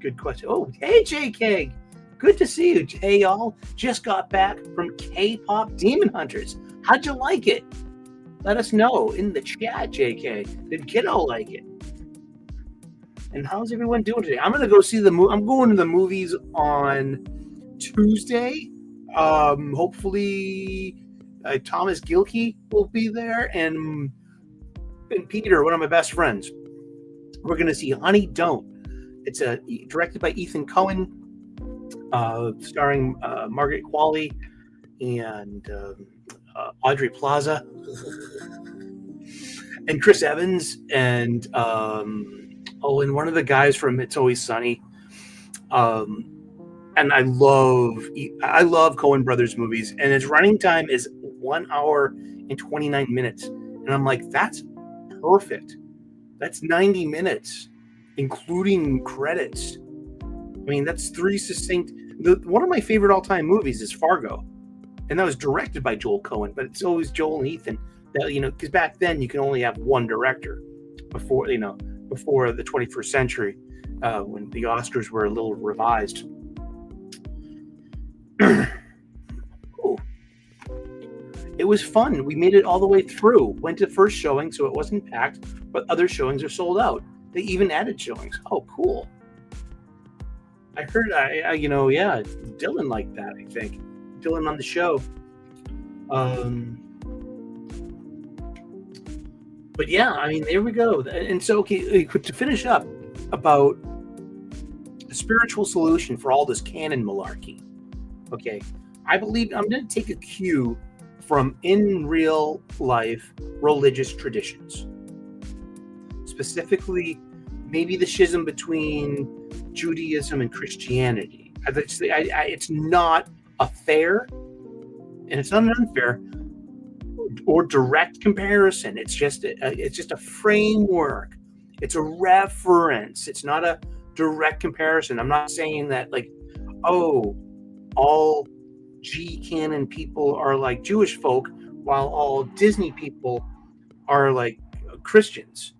Good question. Oh, hey, JK. Good to see you. Hey, y'all. Just got back from K-pop Demon Hunters. How'd you like it? Let us know in the chat, JK. Did Kiddo like it? And how's everyone doing today? I'm gonna go see the movie. I'm going to the movies on Tuesday. Hopefully, Thomas Gilkey will be there, and Peter, one of my best friends. We're gonna see Honey Don't. It's directed by Ethan Cohen, starring Margaret Qualley and Audrey Plaza and Chris Evans and and one of the guys from It's Always Sunny. And I love Coen Brothers movies, and its running time is 1 hour and 29 minutes. And I'm like, that's perfect. That's 90 minutes, including credits. I mean, that's 3 succinct. One of my favorite all-time movies is Fargo. and that was directed by Joel Cohen, but it's always Joel and Ethan. That, you know, because back then you can only have one director before the 21st century, when the Oscars were a little revised. Oh. It was fun. We made it all the way through. Went to first showing, so it wasn't packed, but other showings are sold out. They even added showings. Oh, cool. I heard, Dylan liked that, I think. Dylan on the show. But yeah, I mean, there we go. And so, okay, to finish up about the spiritual solution for all this canon malarkey. Okay, I believe I'm going to take a cue from in real life religious traditions. Specifically, maybe the schism between Judaism and Christianity. It's not a fair, and it's not an unfair or direct comparison. It's just a framework. It's a reference. It's not a direct comparison. I'm not saying that, like, oh, all Canon people are like Jewish folk, while all Disney people are like Christians.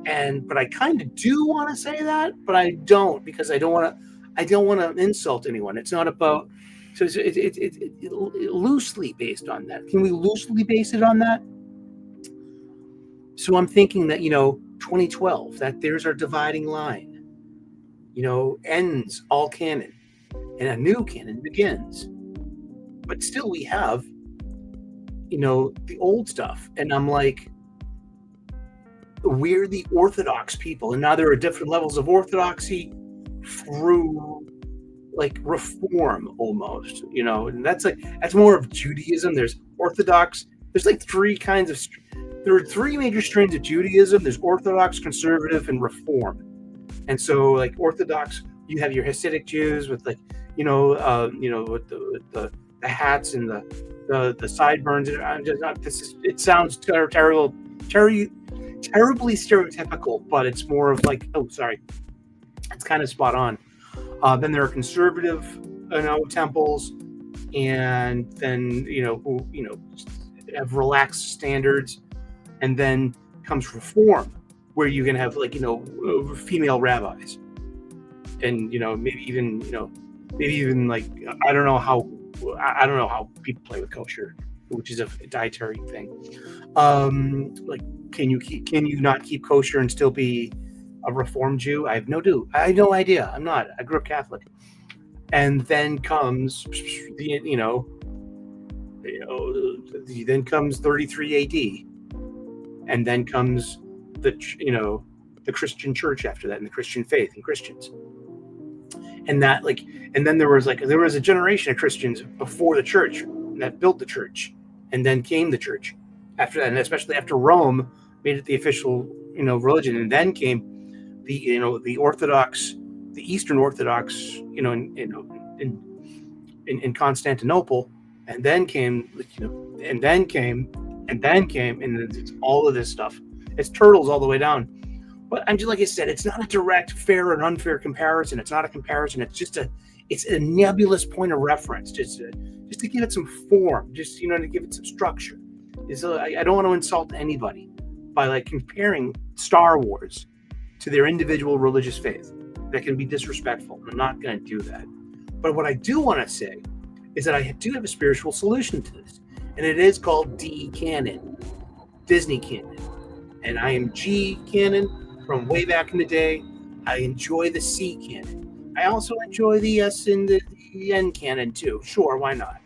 But I kind of do want to say that, but I don't, because I don't want to insult anyone. It's not about. So it's loosely based on that. Can we loosely base it on that? So I'm thinking that, 2012, that there's our dividing line. Ends all canon, and a new canon begins. But still, we have, the old stuff. And I'm like, we're the Orthodox people, and now there are different levels of orthodoxy through, like, reform almost, and that's more of Judaism. There's Orthodox. There's like there are three major strains of Judaism. There's Orthodox, conservative, and reform. And so, like, Orthodox, you have your Hasidic Jews with, like, with the hats and the sideburns. It sounds terribly stereotypical, but it's more of like, it's kind of spot on. Then there are conservative, temples, and then who have relaxed standards, and then comes reform, where you can have, like, female rabbis, and maybe even like, I don't know how people play with kosher, which is a dietary thing. Like, can you not keep kosher and still be a Reformed Jew? I have no idea. I'm not. I grew up Catholic. And then comes then comes 33 AD, and then comes the Christian church after that, and the Christian faith and Christians. And that, like, and then there was a generation of Christians before the church that built the church, and then came the church after that, and especially after Rome made it the official, religion, and then came the Orthodox, the Eastern Orthodox, in Constantinople, and then came, and it's all of this stuff. It's turtles all the way down. But I'm just, like I said, it's not a direct fair and unfair comparison. It's not a comparison. It's a nebulous point of reference, just to give it some form, to give it some structure. I don't want to insult anybody by, like, comparing Star Wars to their individual religious faith. That can be disrespectful. I'm not going to do that. But what I do want to say is that I do have a spiritual solution to this, and it is called D canon, Disney canon. And I am G canon from way back in the day. I enjoy the C canon. I also enjoy the S and the N canon too. Sure, why not?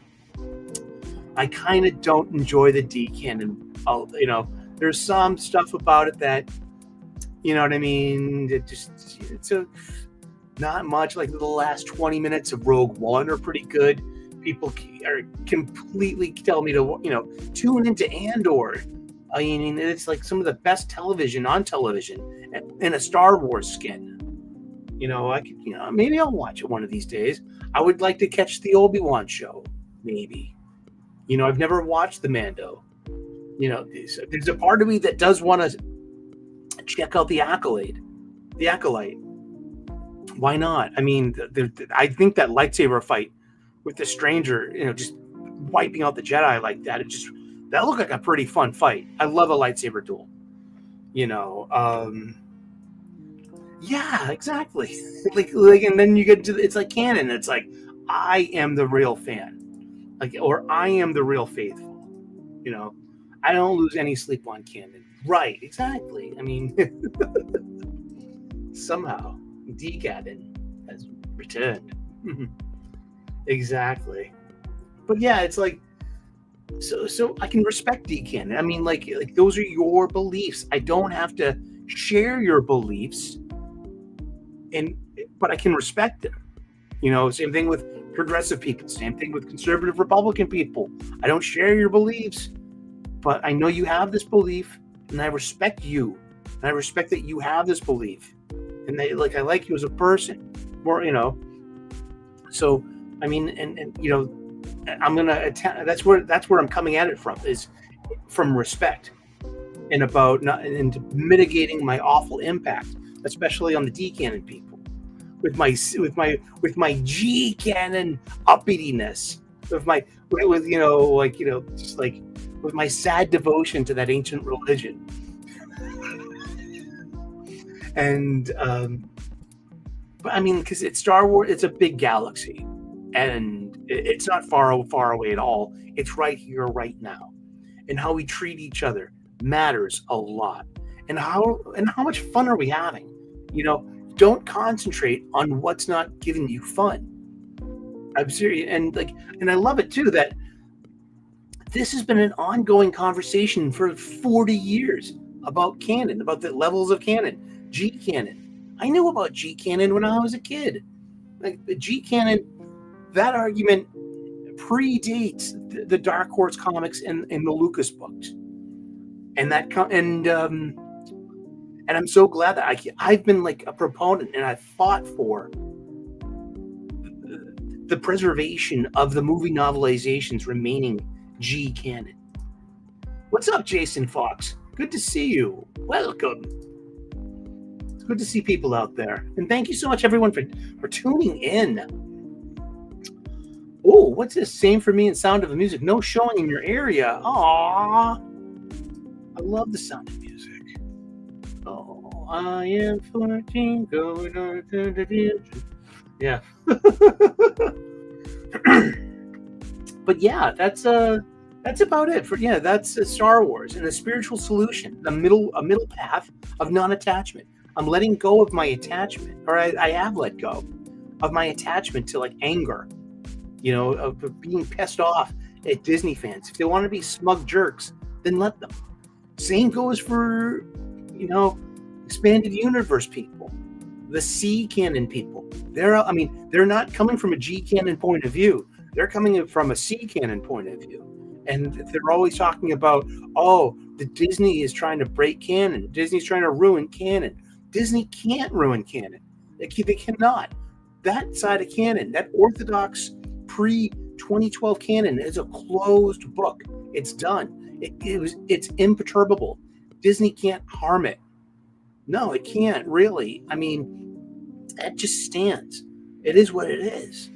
I kind of don't enjoy the D canon. There's some stuff about it that, you know what I mean? It's not much. Like, the last 20 minutes of Rogue One are pretty good. People are completely tell me to, tune into Andor. I mean, it's like some of the best television on television in a Star Wars skin. I could, maybe I'll watch it one of these days. I would like to catch the Obi-Wan show, maybe. I've never watched the Mando. There's a part of me that does want to check out the Acolyte. Why not? I mean, I think that lightsaber fight with the stranger, just wiping out the Jedi like that. That looked like a pretty fun fight. I love a lightsaber duel. Yeah, exactly. like, and then you get to it's like canon. It's like I am the real fan, or I am the real faithful. I don't lose any sleep on canon. Right? Exactly. I mean, somehow D-Canon has returned. Exactly. But yeah, it's like so I can respect D-Canon. I mean, like those are your beliefs. I don't have to share your beliefs, but I can respect them. Same thing with progressive people. Same thing with conservative Republican people. I don't share your beliefs, but I know you have this belief, and I respect you. And I respect that you have this belief, and I like you as a person. Or so I mean, and I'm gonna attempt. That's where I'm coming at it from, is from respect, and about not and mitigating my awful impact, especially on the D-Canon people, with my G-Canon uppityness, with my sad devotion to that ancient religion, and but I mean, because it's Star Wars, it's a big galaxy. And it's not far away at all. It's right here, right now. And how we treat each other matters a lot. And how much fun are we having? Don't concentrate on what's not giving you fun. I'm serious, and I love it too that this has been an ongoing conversation for 40 years about canon, about the levels of canon, G-Canon. I knew about G-Canon when I was a kid. Like the G-Canon. That argument predates the Dark Horse comics and the Lucas books, and I'm so glad that I've been like a proponent, and I've fought for the preservation of the movie novelizations remaining G canon. What's up, Jason Fox? Good to see you. Welcome. It's good to see people out there, and thank you so much, everyone, for tuning in. Oh, what's this? Same for me and Sound of the Music. No showing in your area. Aww. I love the Sound of Music. Oh, I am 14 going on to the future. Yeah. But yeah, that's about it that's Star Wars and the spiritual solution, a middle path of non-attachment. I'm letting go of my attachment, or I have let go of my attachment to like anger. Of being pissed off at Disney fans. If they want to be smug jerks, then let them. Same goes for, expanded universe people, the C canon people. They're not coming from a G canon point of view. They're coming from a C canon point of view. And they're always talking about, the Disney is trying to break canon. Disney's trying to ruin canon. Disney can't ruin canon. They cannot. That side of canon, that orthodox pre-2012 canon, is a closed book. It's done. It's imperturbable. Disney can't harm it. No, it can't really. I mean, that just stands. It is what it is.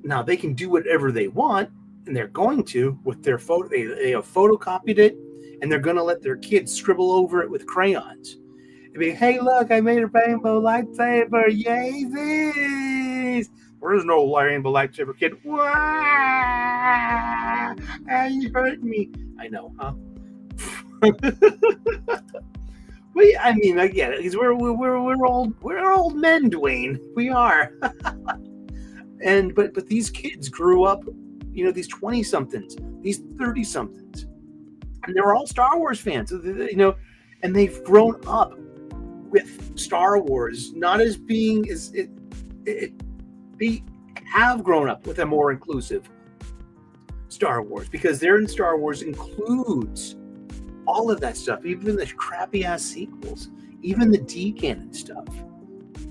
Now they can do whatever they want, and they're going to with their photo. They have photocopied it, and they're going to let their kids scribble over it with crayons. I mean, hey, look, I made a rainbow lightsaber. Yay, this! There's no rainbow lightsaber, kid. Wah! You hurt me. I know, huh? But I mean, I get it, because we're old men, Dwayne. We are. But these kids grew up, these 20-somethings, these 30-somethings, and they were all Star Wars fans, and they've grown up with Star Wars, not as being they have grown up with a more inclusive Star Wars, because their in Star Wars includes all of that stuff, even the crappy ass sequels, even the D-Canon stuff.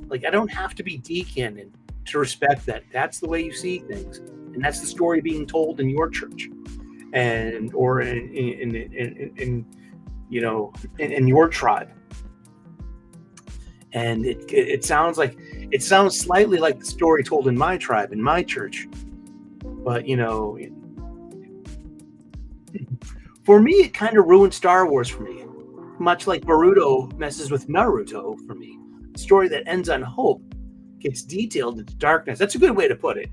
Like, I don't have to be D-Canon to respect that. That's the way you see things, and that's the story being told in your church, or in your tribe. And it sounds slightly like the story told in my tribe, in my church, But for me, it kind of ruined Star Wars for me, much like Boruto messes with Naruto for me. A story that ends on hope gets detailed into darkness. That's a good way to put it.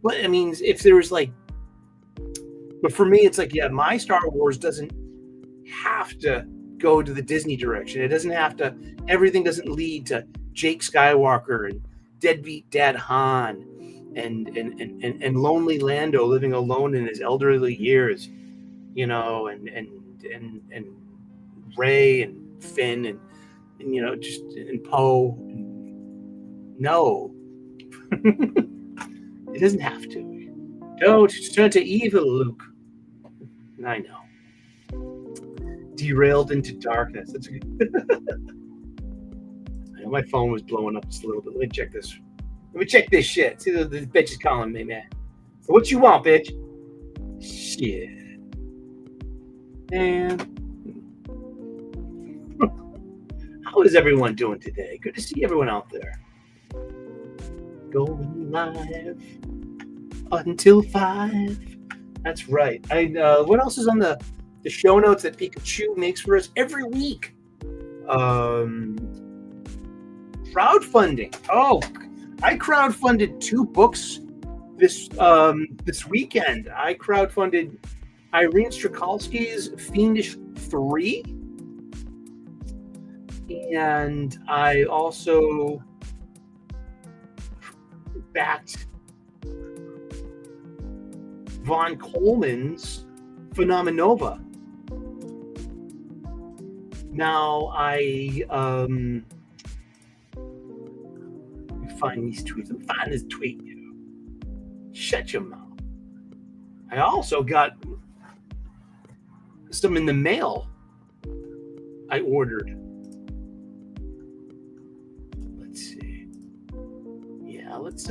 But I mean, if there was but for me, it's my Star Wars doesn't have to go to the Disney direction. It doesn't have to. Everything doesn't lead to Jake Skywalker and deadbeat Dad Han and lonely Lando living alone in his elderly years, and Rey and Finn and Poe. No, it doesn't have to. Don't turn to evil, Luke. I know. Derailed into darkness. That's good. I know my phone was blowing up just a little bit. Let me check this. Let me check this shit. See, the bitch is calling me, man. So what you want, bitch? Shit. Man. How is everyone doing today? Good to see everyone out there. Going live until 5. That's right. What else is on the show notes that Pikachu makes for us every week? Crowdfunding. Oh, I crowdfunded 2 books this weekend. I crowdfunded Irene Strakalski's Fiendish 3, and I also backed Von Coleman's Phenomenova. Now I find these tweets. I'm finding this tweet. Shut your mouth. I also got some in the mail. I ordered. Let's see. Yeah, let's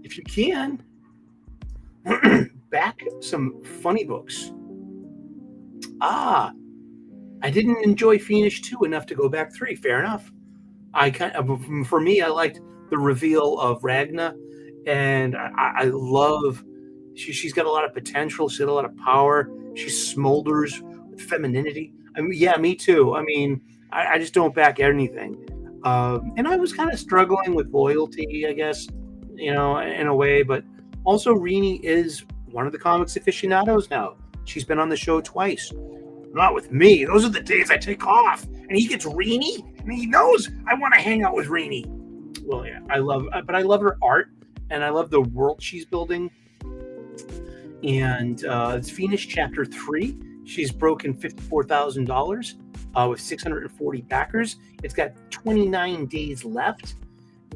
if you can back some funny books. I didn't enjoy Fiendish 2 enough to go back 3. Fair enough. For me, I liked the reveal of Ragna, and I love. She's got a lot of potential. She's got a lot of power. She smolders with femininity. I mean, yeah, me too. I mean, I just don't back anything. And I was kind of struggling with loyalty, I guess, in a way. But also, Rini is one of the comics aficionados now. She's been on the show twice. Not with me. Those are the days I take off. And he gets Rini, and he knows I want to hang out with Rini. Well, yeah, I love her art, and I love the world she's building. And it's Fiendish Chapter 3. She's broken $54,000 with 640 backers. It's got 29 days left.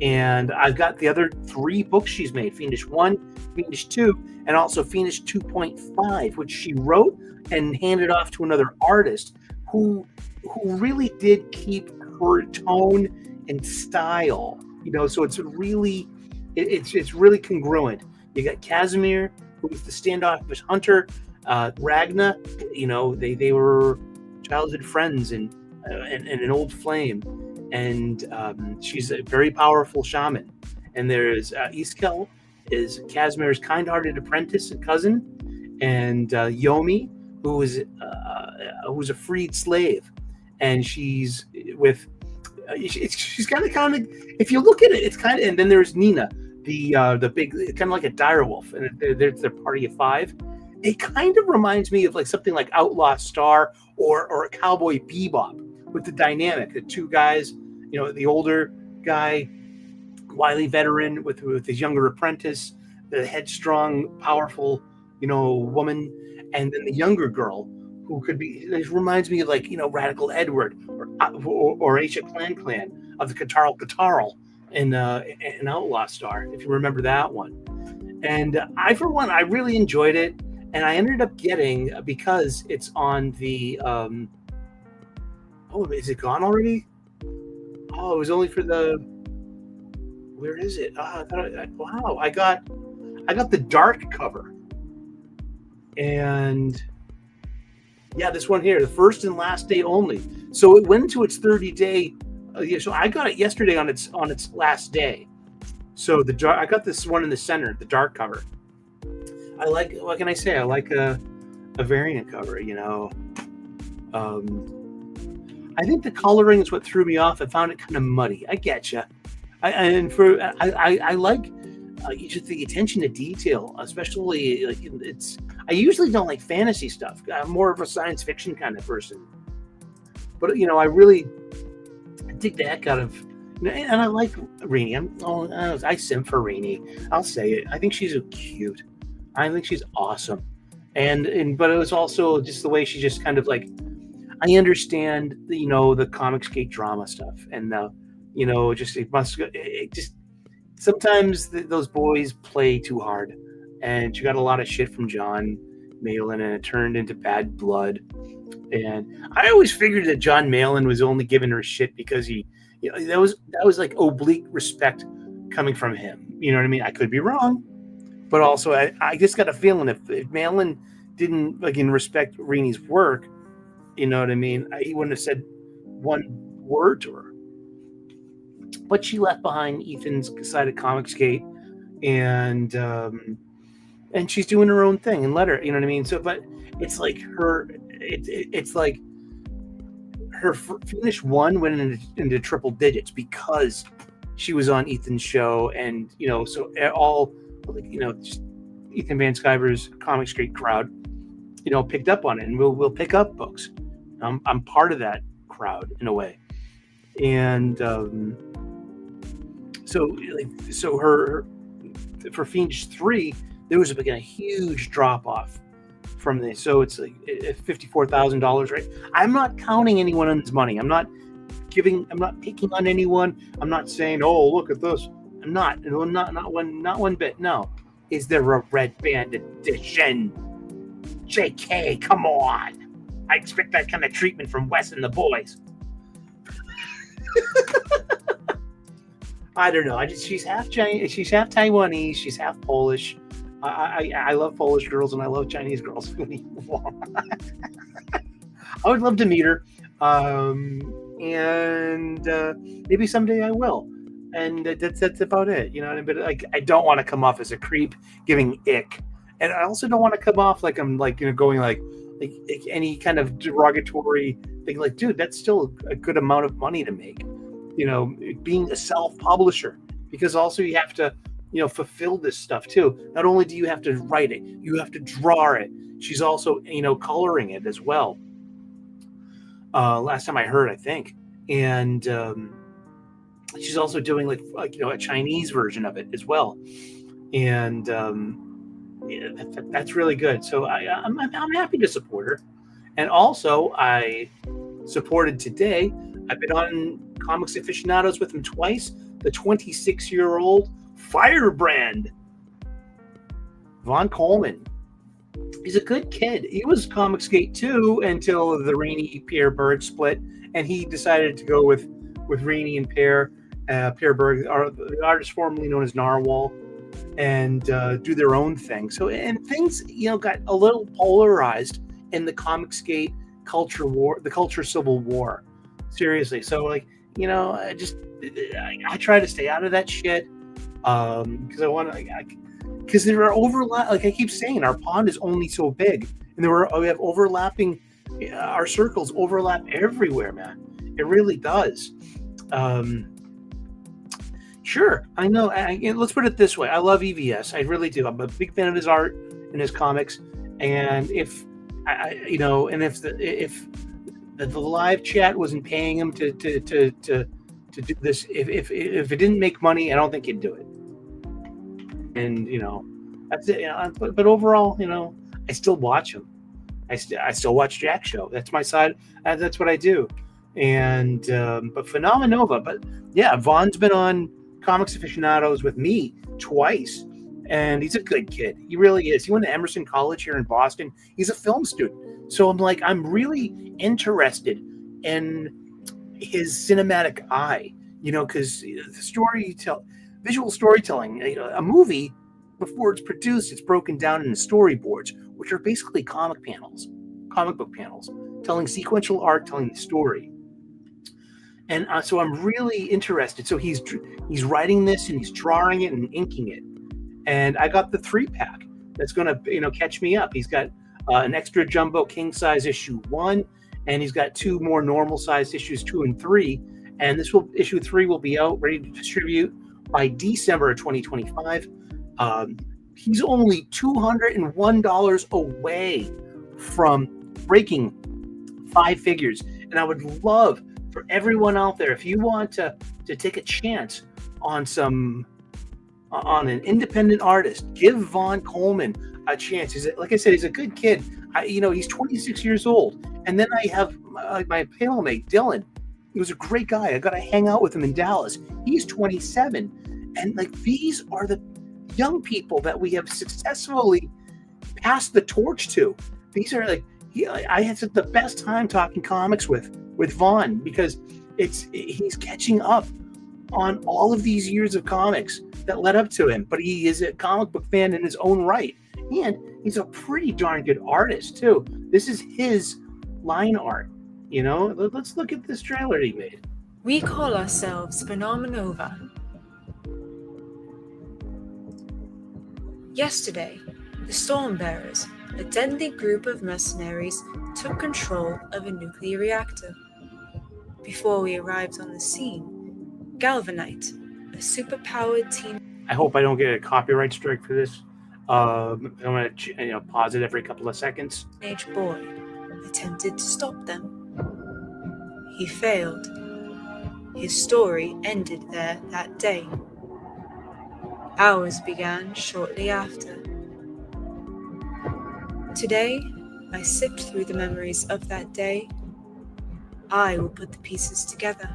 And I've got the other 3 books she's made, Fiendish 1, Fiendish 2, and also Fiendish 2.5, which she wrote and handed off to another artist who really did keep her tone and style. So it's really congruent. You got Casimir, who was the standoffish hunter, Ragna, they were childhood friends and an old flame. And she's a very powerful shaman. And there's Iskel, is Casimir's kind-hearted apprentice and cousin, and Yomi, who's a freed slave, and she's with. She's kind of. If you look at it, it's kind of. And then there's Nina, the big, kind of like a direwolf, and they're party of 5. It kind of reminds me of something like Outlaw Star or a Cowboy Bebop, with the dynamic, the 2 guys, the older guy, wily veteran with his younger apprentice, the headstrong, powerful, woman, and then the younger girl who could be. It reminds me of Radical Edward or Aisha Clan of the Katarl in Outlaw Star, if you remember that one. And I really enjoyed it, and I ended up getting, because it's on the. Oh, is it gone already? Oh, it was only for the. Where is it? Wow, I got the dark cover, and yeah, this one here, the first and last day only. So it went into its 30-day. So I got it yesterday on its last day. So I got this one in the center, the dark cover, I like, what can I say? I like a variant cover, I think the coloring is what threw me off. I found it kind of muddy. I get you. I like just the attention to detail, especially like I usually don't like fantasy stuff. I'm more of a science fiction kind of person, but I really dig the heck out of, and I like Rainey. I simp for Rainey. I'll say it. I think she's cute. I think she's awesome, but it was also just the way she just kind of like. I understand the Comicsgate drama stuff, and sometimes those boys play too hard, and she got a lot of shit from John Malin, and it turned into bad blood. And I always figured that John Malin was only giving her shit because that was like oblique respect coming from him. You know what I mean? I could be wrong, but also I just got a feeling if Malin didn't respect Rainey's work. You know what I mean? He wouldn't have said one word to her. But she left behind Ethan's side of Comicsgate, and she's doing her own thing and let her. You know what I mean? So, but it's like it's like her finish one went into triple digits because she was on Ethan's show, and so all just Ethan Van Sciver's Comicsgate crowd, picked up on it, and we'll pick up books. I'm part of that crowd in a way, and so her for Fiendish 3, there was a huge drop off from this. So it's like $54,000, right? I'm not counting anyone's money. I'm not picking on anyone. I'm not saying, oh, look at this. I'm not one bit. No. Is there a red band edition? JK, come on. I expect that kind of treatment from Wes and the boys. I don't know. She's half Chinese. She's half Taiwanese. She's half Polish. I love Polish girls and I love Chinese girls. I would love to meet her, and maybe someday I will. And that's about it. You know what I mean? But I don't want to come off as a creep, giving ick, and I also don't want to come off like I'm going like any kind of derogatory thing. Like, dude, that's still a good amount of money to make. Being a self-publisher, because also you have to, fulfill this stuff too. Not only do you have to write it, you have to draw it. She's also, coloring it as well. Last time I heard, I think, and she's also doing a Chinese version of it as well, and that's really good. So I'm happy to support her, and also I supported today. I've been on Comics Aficionados with him twice. The 26-year-old Firebrand, Von Coleman. He's a good kid. He was Comicsgate too until the Rainey Pierre Berg split, and he decided to go with Rainey and Pierre Berg, the artist formerly known as Narwhal, and do their own thing. So, and things got a little polarized in the Comicsgate culture war, the culture civil war. Seriously. So I try to stay out of that shit because because there are overlap. Like I keep saying, our pond is only so big, and we have overlapping. Our circles overlap everywhere, man. It really does. Sure, I know. Let's put it this way: I love EVS. I really do. I'm a big fan of his art and his comics. And if the live chat wasn't paying him to do this, if it didn't make money, I don't think he'd do it. And that's it. But overall, I still watch him. I still watch Jack's show. That's my side. That's what I do. And but Phenomenova. But yeah, Von's been on Comics Aficionados with me twice, and he's a good kid. He really is. He went to Emerson College here in Boston. He's a film student. So I'm really interested in his cinematic eye, because the visual storytelling, a movie, before it's produced, it's broken down into storyboards, which are basically comic book panels, telling sequential art, telling the story. And so I'm really interested. So he's writing this and he's drawing it and inking it. And I got the 3-pack. that's going to catch me up. He's got an extra jumbo king size issue 1, and he's got 2 more normal sized issues 2 and 3. And issue 3 will be out ready to distribute by December of 2025. He's only $201 away from breaking 5 figures. And I would love for everyone out there, if you want to take a chance on an independent artist, give Vaughn Coleman a chance. Like I said, he's a good kid. He's 26 years old. And then I have my panel mate, Dylan. He was a great guy. I got to hang out with him in Dallas. He's 27. And these are the young people that we have successfully passed the torch to. These are I had the best time talking comics with Vaughn, because he's catching up on all of these years of comics that led up to him. But he is a comic book fan in his own right. And he's a pretty darn good artist too. This is his line art. Let's look at this trailer he made. We call ourselves Phenomenova. Yesterday, the Stormbearers, a deadly group of mercenaries, took control of a nuclear reactor. Before we arrived on the scene, Galvanite, a superpowered team. I hope I don't get a copyright strike for this. I'm going to pause it every couple of seconds. Teenage boy attempted to stop them. He failed. His story ended there that day. Ours began shortly after. Today, I sift through the memories of that day. I will put the pieces together,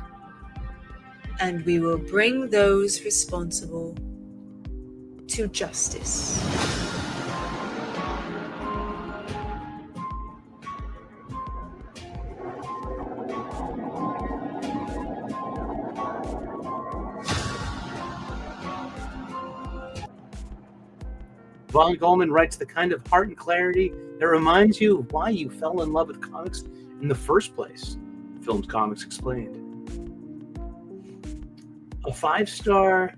and we will bring those responsible to justice. Vaughn Coleman writes the kind of heart and clarity that reminds you of why you fell in love with comics in the first place. Filmed Comics Explained. A 5-star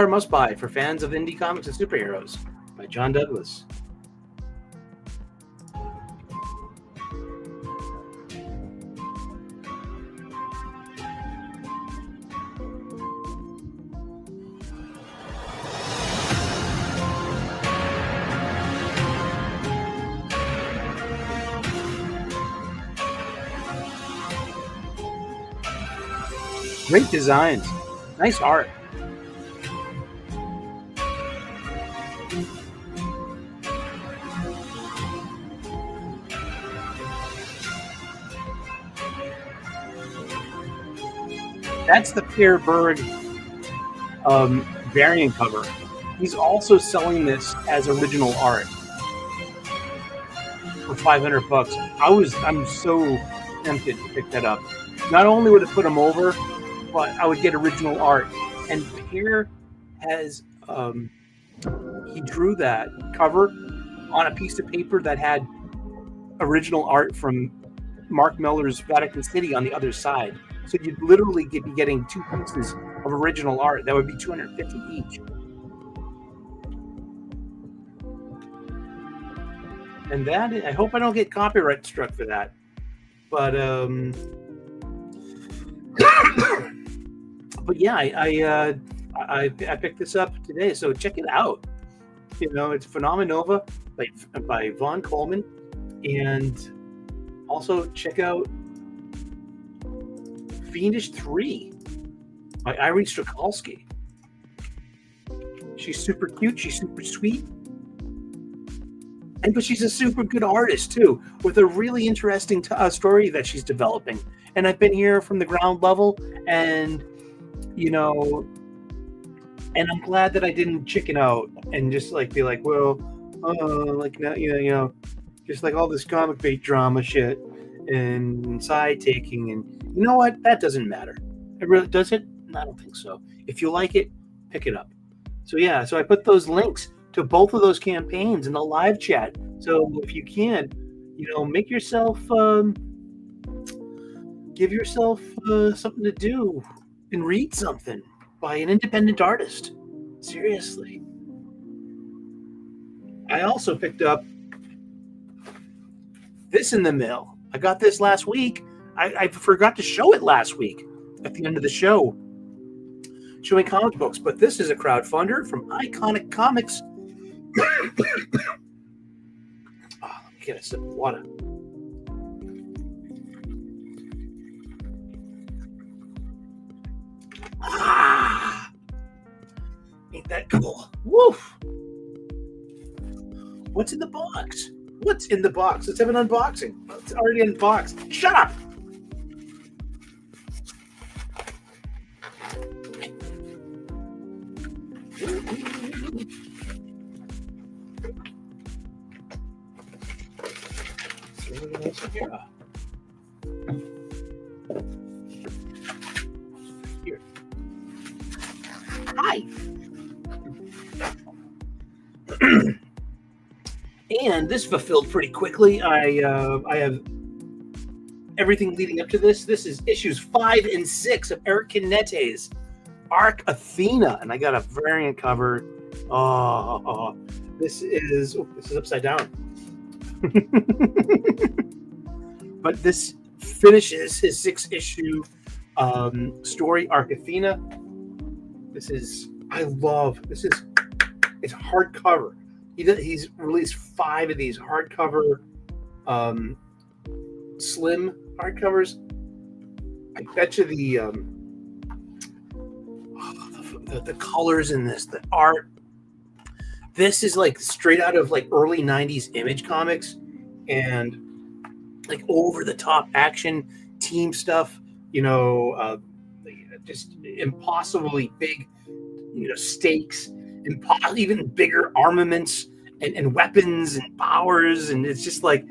must-buy for fans of indie comics and superheroes by John Douglas. Great designs. Nice art. That's the Pierre Berg variant cover. He's also selling this as original art for $500. I'm so tempted to pick that up. Not only would it put him over, but I would get original art. And Pierre has he drew that cover on a piece of paper that had original art from Mark Miller's Vatican City on the other side. So you'd literally be getting 2 pieces of original art. That would be $250 each. And that, I hope I don't get copyright struck for that. But but yeah, I picked this up today, so check it out. It's Phenomenova by Vaughn Coleman, and also check out Fiendish 3 by Irene Strakalski. She's super cute. She's super sweet. But she's a super good artist, too, with a really interesting story that she's developing. And I've been here from the ground level, and, and I'm glad that I didn't chicken out and just, be like, well, just like all this comic bait drama shit and side taking. And you know what? That doesn't matter. It really does it? I don't think so. If you like it, pick it up. So, yeah, so I put those links to both of those campaigns in the live chat. So if you can, make yourself, give yourself something to do and read something. by an independent artist. Seriously. I also picked up this in the mail. I got this last week. I forgot to show it last week at the end of the show, showing comic books. But this is a crowdfunder from Iconic Comics. Let me get a sip of water. Ain't that cool? Woof! What's in the box? What's in the box? Let's have an unboxing. It's already unboxed. Shut up! Here. Hi. And this fulfilled pretty quickly. I have everything leading up to this. This is issues 5 and 6 of Eric Canette's Arc Athena, and I got a variant cover. This is upside down. But this finishes his 6-issue story, Arc Athena. It's hardcover. He's released 5 of these hardcover, slim hardcovers. I bet you the colors in this, the art. This is like straight out of like early 90s Image Comics, and like over the top action team stuff, just impossibly big, stakes, even bigger armaments and weapons and powers. And it's just like,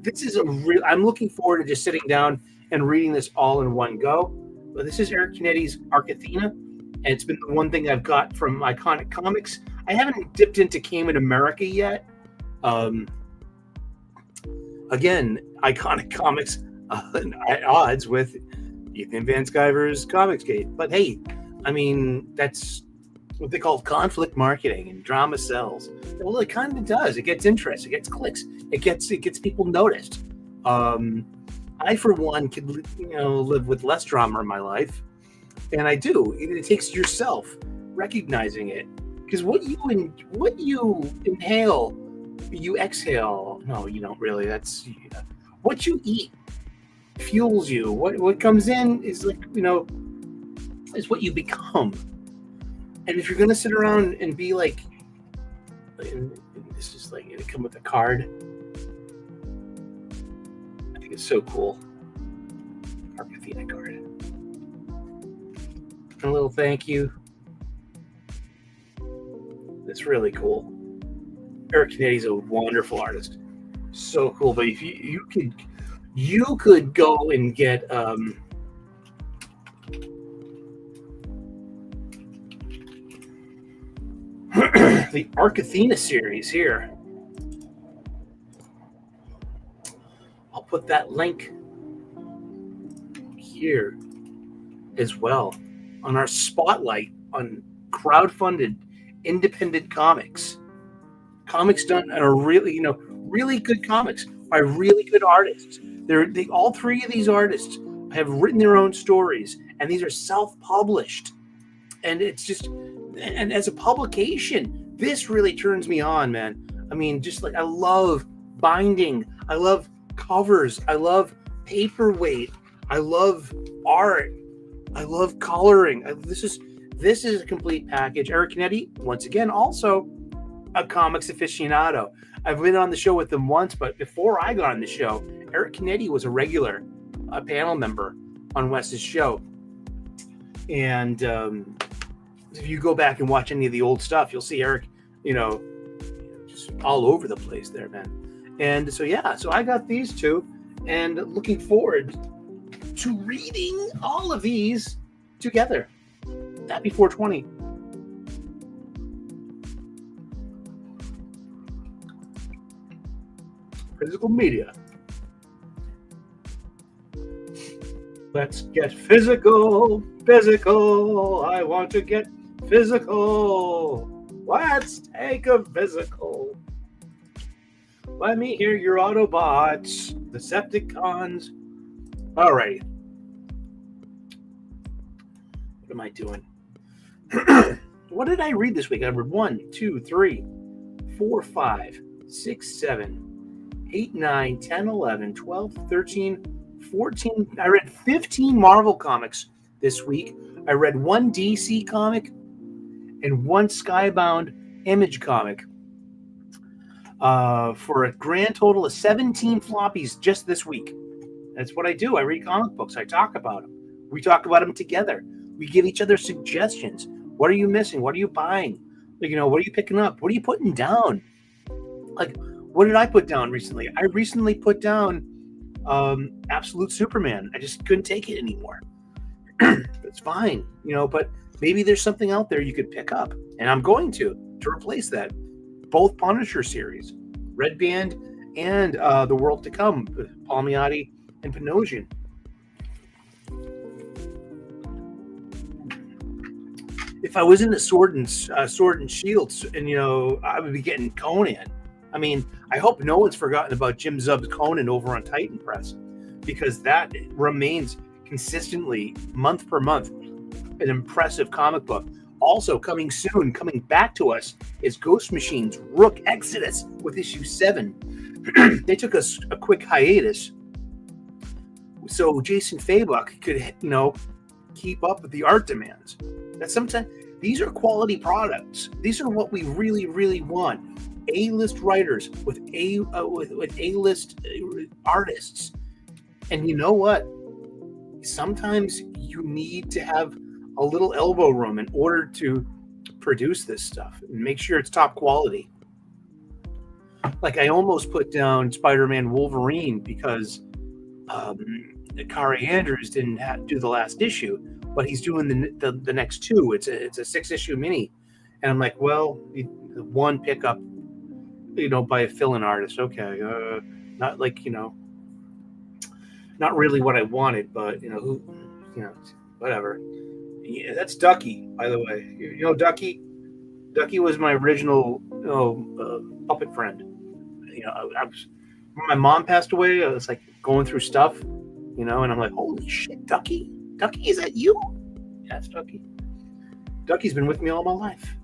this is I'm looking forward to just sitting down and reading this all in one go. But this is Eric Canette's Arc Athena, and it's been the one thing I've got from Iconic Comics. I haven't dipped into Cayman America yet. Again, Iconic Comics at odds with Ethan Van Sciver's Comicsgate. But hey, I mean, that's what they call conflict marketing, and drama sells. Well, it kind of does. It gets interest. It gets clicks. It gets people noticed. I, for one, could live with less drama in my life, and I do. It takes yourself recognizing it, because what you inhale, you exhale. No, you don't really. That's what you eat fuels you. What comes in is is what you become. And if you're gonna sit around and be like, and this is like it come with a card. I think it's so cool. Arc Athena card. And a little thank you. It's really cool. Eric Canette's a wonderful artist. So cool. But if you could go and get the Arc Athena series here. I'll put that link here as well on our spotlight on crowdfunded independent comics. Comics done and are really, really good comics by really good artists. They all 3 of these artists have written their own stories, and these are self-published. And it's just, and as a publication, this really turns me on, man. I mean, just like I love binding, I love covers, I love paperweight, I love art, I love coloring. This is a complete package. Eric Canette, once again, also a comics aficionado. I've been on the show with him once, but before I got on the show, Eric Canette was a regular panel member on Wes's show. And if you go back and watch any of the old stuff, you'll see Eric, just all over the place there, man. And so I got these 2, and looking forward to reading all of these together. Happy 420. Physical media. Let's get physical, physical. I want to get physical. Let's take a physical. Let me hear your Autobots, Decepticons. All right. What am I doing? What did I read this week? I read 1, 2, 3, 4, 5, 6, 7, 8, 9, 10, 11, 12, 13, 14. I read 15 Marvel comics this week. I read 1 DC comic and 1 Skybound Image comic for a grand total of 17 floppies just this week. That's what I do. I read comic books. I talk about them. We talk about them together. We give each other suggestions. What are you missing? What are you buying? Like, what are you picking up? What are you putting down? Like, what did I put down recently? I recently put down Absolute Superman. I just couldn't take it anymore. It's fine, but maybe there's something out there you could pick up. And I'm going to replace that. Both Punisher series, Red Band and The World to Come, Palmiotti and Panosian. If I was into Sword and Shields, and I would be getting Conan. I mean, I hope no one's forgotten about Jim Zub's Conan over on Titan Press, because that remains consistently, month per month, an impressive comic book. Also coming soon, coming back to us, is Ghost Machine's Rook Exodus with issue 7. They took a quick hiatus so Jason Fabok could, keep up with the art demands. That sometimes these are quality products. These are what we really, really want. A-list writers with A-list artists. And you know what? Sometimes you need to have a little elbow room in order to produce this stuff and make sure it's top quality. Like, I almost put down Spider-Man Wolverine because Kari Andrews didn't do the last issue, but he's doing the next 2. It's a 6-issue mini, and I'm like, well, one pickup, by a fill-in artist. Okay, not like not really what I wanted, but whatever. Yeah, that's Ducky, by the way. Ducky. Ducky was my original puppet friend. When my mom passed away, I was like going through stuff, and I'm like, holy shit, Ducky? Ducky, is that you? Yeah, it's Ducky. Ducky's been with me all my life.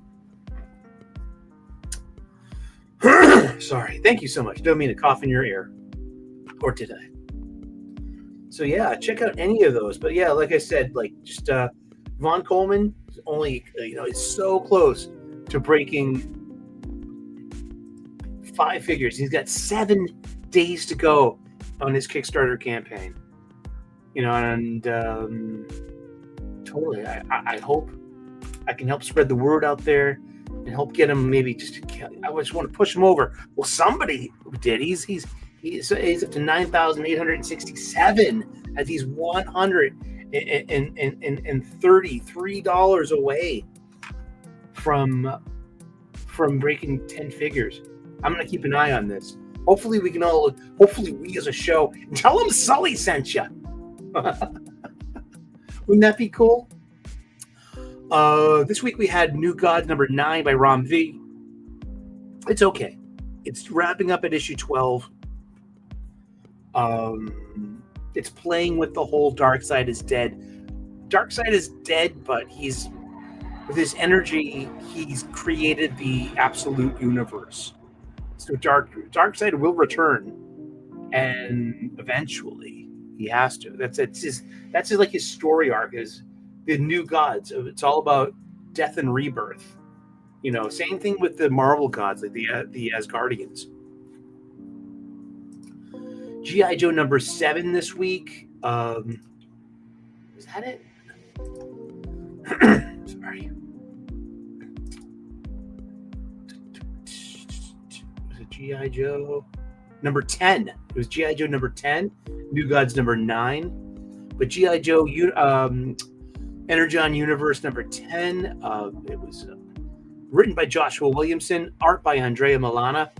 Sorry. Thank you so much. Don't mean to cough in your ear. Or did I? So yeah, check out any of those. But yeah, like I said, just Von Coleman is only, is so close to breaking 5 figures. He's got 7 days to go on his Kickstarter campaign. And totally, I hope I can help spread the word out there and help get him. Maybe I just want to push him over. Well, somebody did. He's up to 9,867 as he's $133 away from breaking 10 figures. I'm gonna keep an eye on this. Hopefully we as a show, tell him Sully sent you. Wouldn't that be cool? This week we had New Gods number 9 by Ram V. It's okay. It's wrapping up at issue 12. It's playing with the whole Darkseid is dead. Darkseid is dead, but with his energy, he's created the absolute universe. So Darkseid will return, and eventually he has to. That's his story arc, is the New Gods. It's all about death and rebirth. Same thing with the Marvel gods, like the Asgardians. G.I. Joe number 7 this week. Is that it? Sorry. Was it G.I. Joe number 10? It was G.I. Joe number 10. New Gods number 9. But G.I. Joe Energon Universe number 10. It was written by Joshua Williamson, art by Andrea Milana.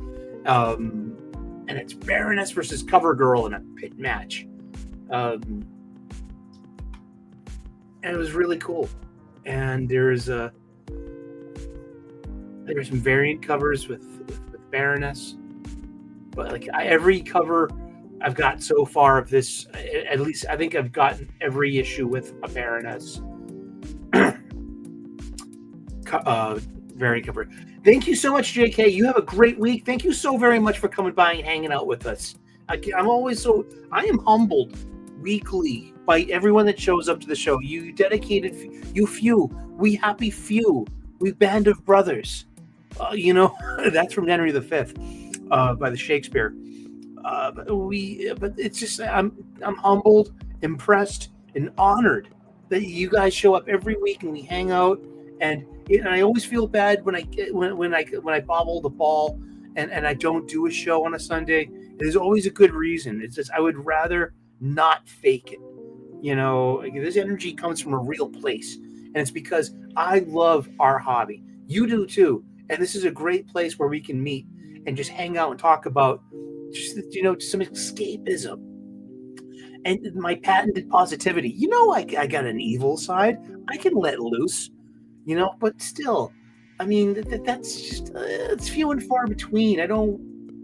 And it's Baroness versus CoverGirl in a pit match. and it was really cool. And there's some variant covers with Baroness, but like every cover I've got so far of this, at least I think I've gotten every issue with a Baroness variant cover. Thank you so much, JK. You have a great week. Thank you so very much for coming by and hanging out with us. I am humbled weekly by everyone that shows up to the show. You dedicated, you few, we happy few, we band of brothers. That's from Henry V, by the Shakespeare. But it's just I'm humbled, impressed, and honored that you guys show up every week and we hang out. And I always feel bad when I bobble the ball and I don't do a show on a Sunday. There's always a good reason. It's just I would rather not fake it. This energy comes from a real place, and it's because I love our hobby. You do too, and this is a great place where we can meet and just hang out and talk about some escapism and my patented positivity. I got an evil side. I can let loose. But still, I mean, that's just it's few and far between.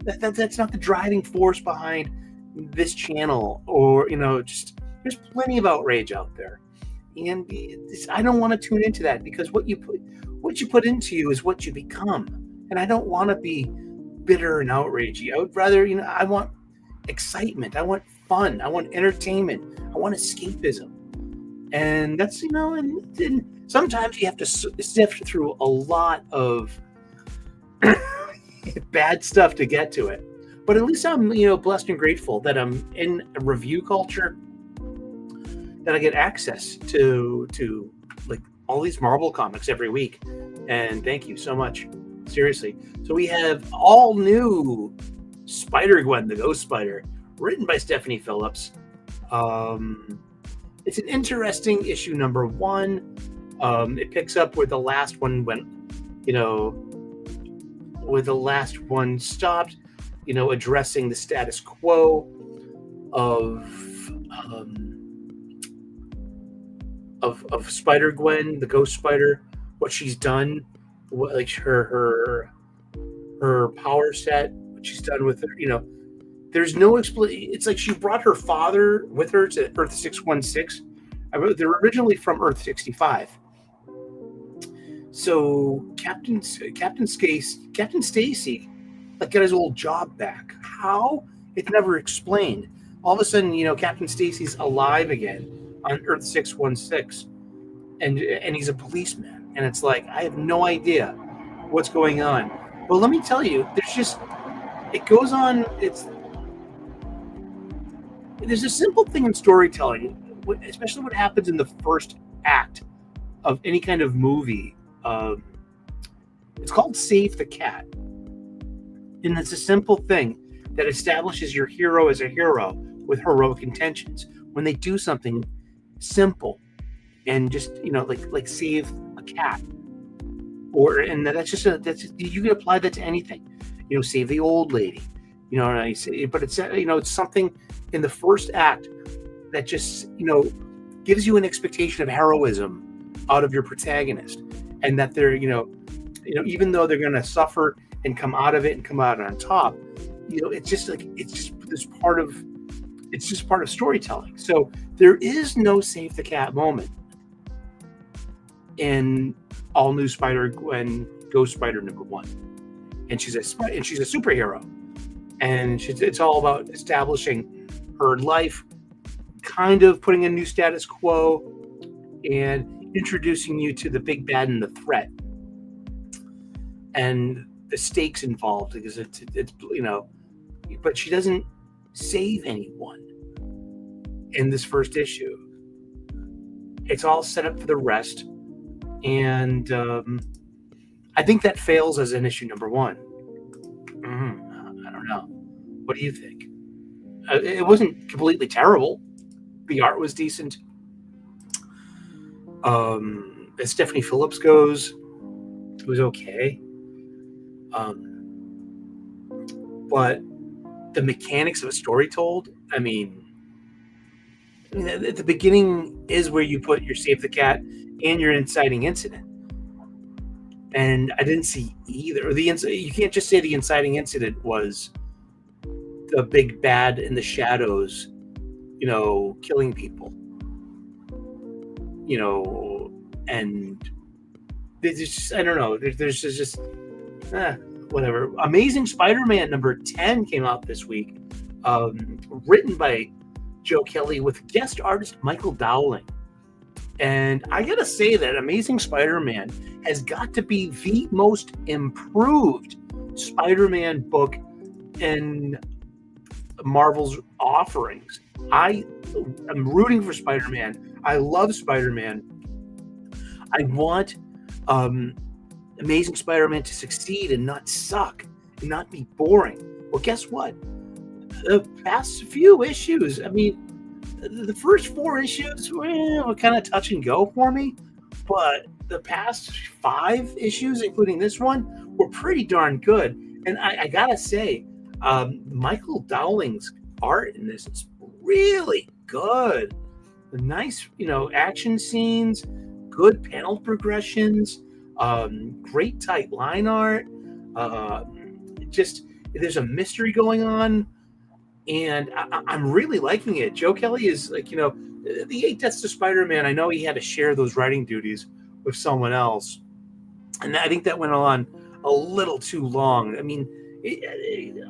That's not the driving force behind this channel, or just there's plenty of outrage out there, and I don't want to tune into that, because what you put into you is what you become, and I don't want to be bitter and outragey. I would rather, I want excitement, I want fun, I want entertainment, I want escapism, and that's and sometimes you have to sift through a lot of bad stuff to get to it. But at least I'm, blessed and grateful that I'm in a review culture, that I get access to like all these Marvel comics every week. And thank you so much. Seriously. So we have all new Spider-Gwen, the Ghost Spider, written by Stephanie Phillips. It's an interesting issue number 1. It picks up where the last one went, where the last one stopped, addressing the status quo of Spider-Gwen, the Ghost Spider, what she's done, like her power set, what she's done with her. There's no explanation. It's like she brought her father with her to Earth 616. They're originally from Earth 65. So Captain Stacy got his old job back. How? It's never explained. All of a sudden, Captain Stacy's alive again on Earth 616, and he's a policeman. And it's like, I have no idea what's going on. But let me tell you, it goes on. There's a simple thing in storytelling, especially what happens in the first act of any kind of movie. It's called Save the Cat. And it's a simple thing that establishes your hero as a hero with heroic intentions. When they do something simple and just, like save a cat. And you can apply that to anything. Save the old lady. But it's something in the first act that just, gives you an expectation of heroism out of your protagonist. And that they're, even though they're going to suffer and come out of it and come out on top, it's just part of storytelling. So there is no Save the Cat moment in all new Spider-Gwen Ghost Spider number 1, and she's a superhero, and it's all about establishing her life, kind of putting a new status quo, and introducing you to the big bad and the threat and the stakes involved, because it's but she doesn't save anyone in this first issue. It's all set up for the rest, and I think that fails as an issue number 1. I don't know. What do you think? It wasn't completely terrible. The art was decent. As Stephanie Phillips goes, it was okay. But the mechanics of a story told, I mean, at the beginning is where you put your save the cat and your inciting incident. And I didn't see either. You can't just say the inciting incident was the big bad in the shadows, killing people. And there's just, I don't know. There's just whatever. Amazing Spider-Man number 10 came out this week, written by Joe Kelly with guest artist Michael Dowling. And I gotta say that Amazing Spider-Man has got to be the most improved Spider-Man book in Marvel's offerings. I am rooting for Spider-Man. I love Spider-Man. I want Amazing Spider-Man to succeed and not suck and not be boring. Well, guess what? The past few issues, I mean, the first 4 issues were kind of touch and go for me, but the past 5 issues, including this one, were pretty darn good. And I gotta say, Michael Dowling's art in this is really good. The nice, action scenes, good panel progressions, great tight line art. Just there's a mystery going on. And I'm really liking it. Joe Kelly is like, the 8 Deaths to Spider-Man, I know he had to share those writing duties with someone else. And I think that went on a little too long. I mean,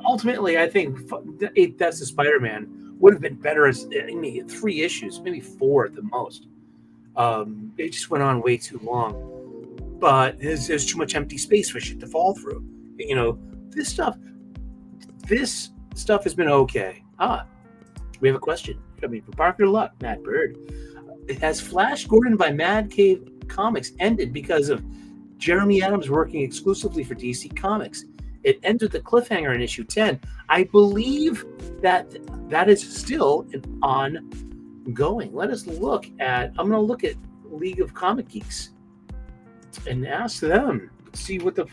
ultimately, I think 8 Deaths to Spider-Man would have been better as 3 issues, maybe 4 at the most. It just went on way too long. But there's too much empty space for shit to fall through. This stuff has been okay. We have a question coming from Parker Luck, Matt Bird. Has Flash Gordon by Mad Cave Comics ended because of Jeremy Adams working exclusively for DC Comics? It ended the cliffhanger in issue 10. I believe that is still an ongoing. Let us look at. I'm going to look at League of Comic Geeks and ask them. See what the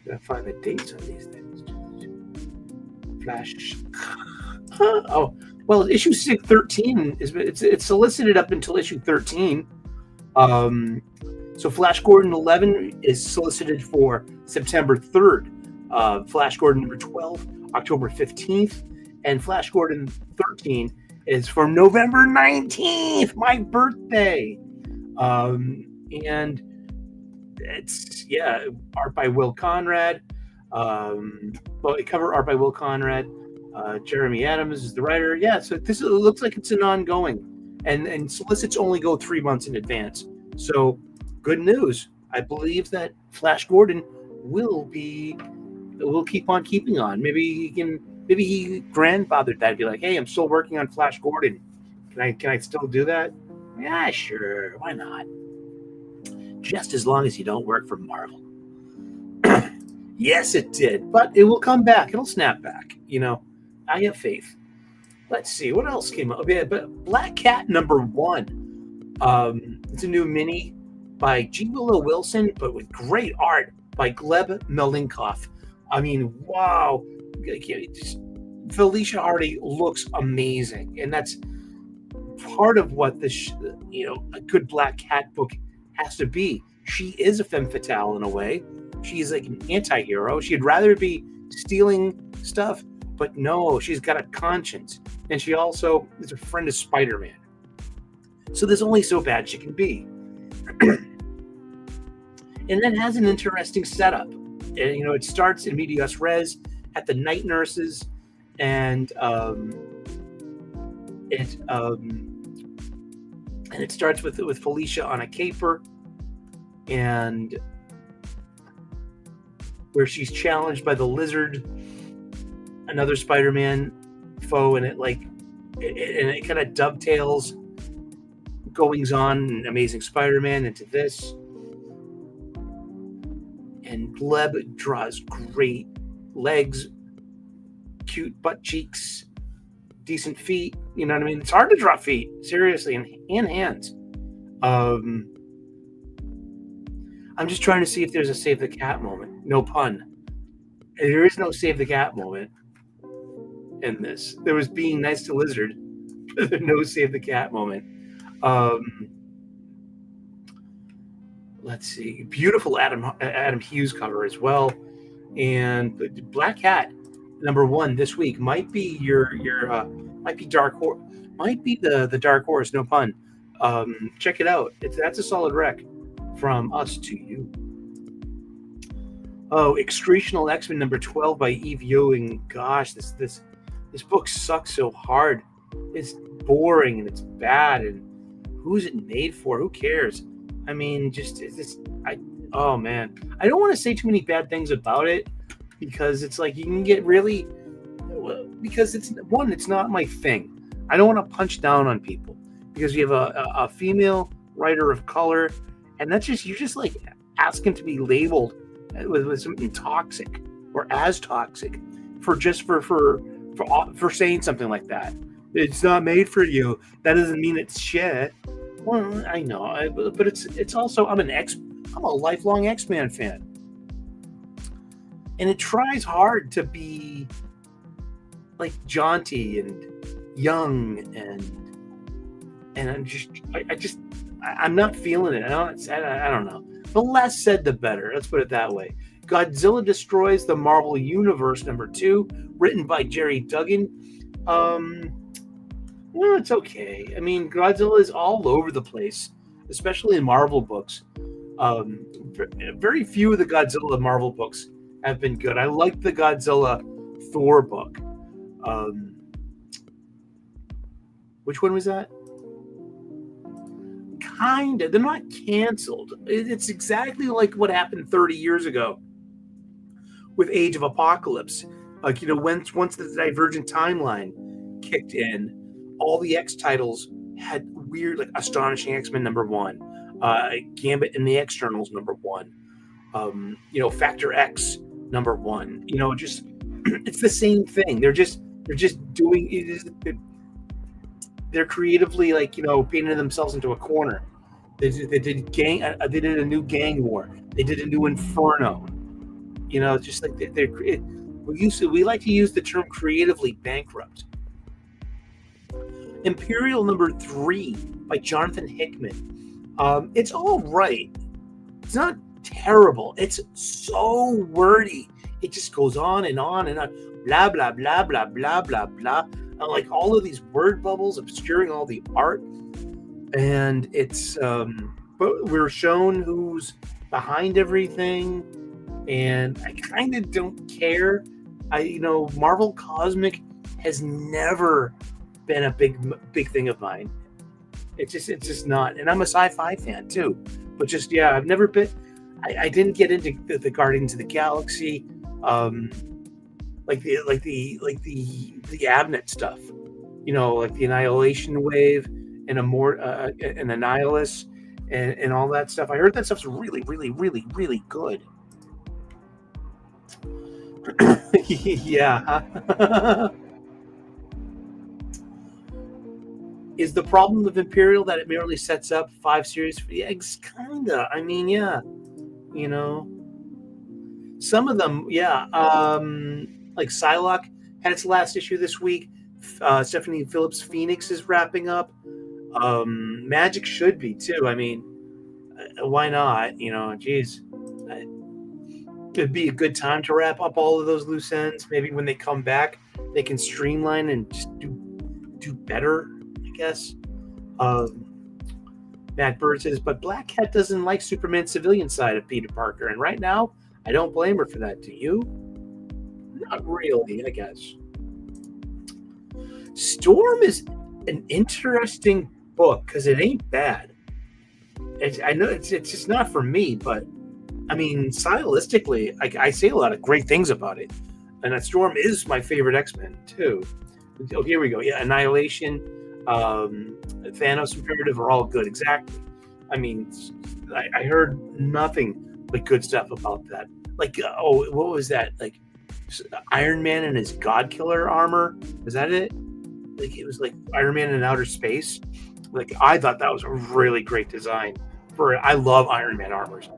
gotta find the dates on these things. Flash. Oh, well, issue 13 it's solicited up until issue 13. So Flash Gordon 11 is solicited for September 3rd. Flash Gordon number 12, October 15th, and Flash Gordon 13 is for November 19th, my birthday. And it's, art by Will Conrad. Cover art by Will Conrad. Jeremy Adams is the writer. Yeah, so this looks like it's an ongoing. And solicits only go 3 months in advance. So good news. I believe that Flash Gordon will keep on keeping on. Maybe he grandfathered that and be like, hey, I'm still working on Flash Gordon. Can I still do that? Yeah, sure. Why not? Just as long as you don't work for Marvel. Yes, it did. But it will come back. It'll snap back. I have faith. Let's see. What else came up? Yeah, but Black Cat number 1. It's a new mini by G. Willow Wilson, but with great art by Gleb Melinkoff. I mean, wow. Felicia Hardy looks amazing. And that's part of what a good Black Cat book has to be. She is a femme fatale in a way. She's like an anti-hero. She'd rather be stealing stuff, but no, she's got a conscience. And she also is a friend of Spider-Man. So there's only so bad she can be. And that has an interesting setup. And, it starts in medias res at the night nurses, and it starts with Felicia on a caper, and where she's challenged by the Lizard, another Spider-Man foe, and it kind of dovetails goings on in Amazing Spider-Man into this. And Gleb draws great legs, cute butt cheeks, decent feet. You know what I mean? It's hard to draw feet, seriously, and hands. I'm just trying to see if there's a save the cat moment. No pun. There is no save the cat moment in this. There was being nice to Lizard, but no save the cat moment. Let's see. Beautiful Adam Hughes cover as well. And Black Cat #1 this week might be might be dark horse, might be the dark horse, no pun. Check it out. That's a solid rec from us to you. Oh, Excretional X-Men #12 by Eve Ewing. Gosh, this book sucks so hard. It's boring and it's bad. And who's it made for? Who cares? I mean, oh man, I don't want to say too many bad things about it because it's like you can get really, because it's not my thing. I don't want to punch down on people because you have a female writer of color, and you're just like asking to be labeled with something toxic or as toxic for saying something like that. It's not made for you. That doesn't mean it's shit. Well, I know, but it's also I'm a lifelong X-Men fan, and it tries hard to be like jaunty and young, and I'm not feeling it. I don't know. The less said, the better. Let's put it that way. Godzilla Destroys the Marvel Universe #2, written by Jerry Duggan. Well, it's okay. I mean, Godzilla is all over the place, especially in Marvel books. Very few of the Godzilla Marvel books have been good. I like the Godzilla Thor book. Which one was that? Kinda. They're not canceled. It's exactly like what happened 30 years ago with Age of Apocalypse. Like, once the Divergent timeline kicked in, all the X titles had weird, like Astonishing X-Men #1, Gambit and the Externals #1, Factor X #1. Just it's the same thing. They're just doing it. They're creatively painting themselves into a corner. They did They did a new Gang War. They did a new Inferno. Just like we like to use the term creatively bankrupt. Imperial #3 by Jonathan Hickman. It's all right. It's not terrible. It's so wordy. It just goes on and on and on. Blah, blah, blah, blah, blah, blah, blah. Like all of these word bubbles obscuring all the art. And it's, but we're shown who's behind everything. And I kind of don't care. Marvel Cosmic has never been a big thing of mine. It's just not. And I'm a sci-fi fan too. But I've never been. I didn't get into the Guardians of the Galaxy, like the Abnett stuff, like the Annihilation Wave and an Annihilus and all that stuff. I heard that stuff's really, really, really, really good. Yeah. Is the problem with Imperial that it merely sets up 5 series? Yeah, kinda. I mean, yeah. Some of them, yeah. Like Psylocke had its last issue this week. Stephanie Phillips Phoenix is wrapping up. Magic should be too. I mean, why not? Geez. It'd be a good time to wrap up all of those loose ends. Maybe when they come back, they can streamline and just do better, I guess. Matt Bird says, but Black Cat doesn't like Superman's civilian side of Peter Parker, and right now, I don't blame her for that. Do you? Not really, I guess. Storm is an interesting book because it ain't bad. I know it's just not for me, but I mean, stylistically, I say a lot of great things about it. And that Storm is my favorite X-Men, too. Oh, here we go. Yeah, Annihilation, Thanos Imperative are all good. Exactly. I mean, I heard nothing but good stuff about that. Like, what was that? Like, Iron Man and his God Killer armor? Was that it? Like, it was like Iron Man in outer space. Like, I thought that was a really great design. I love Iron Man armors.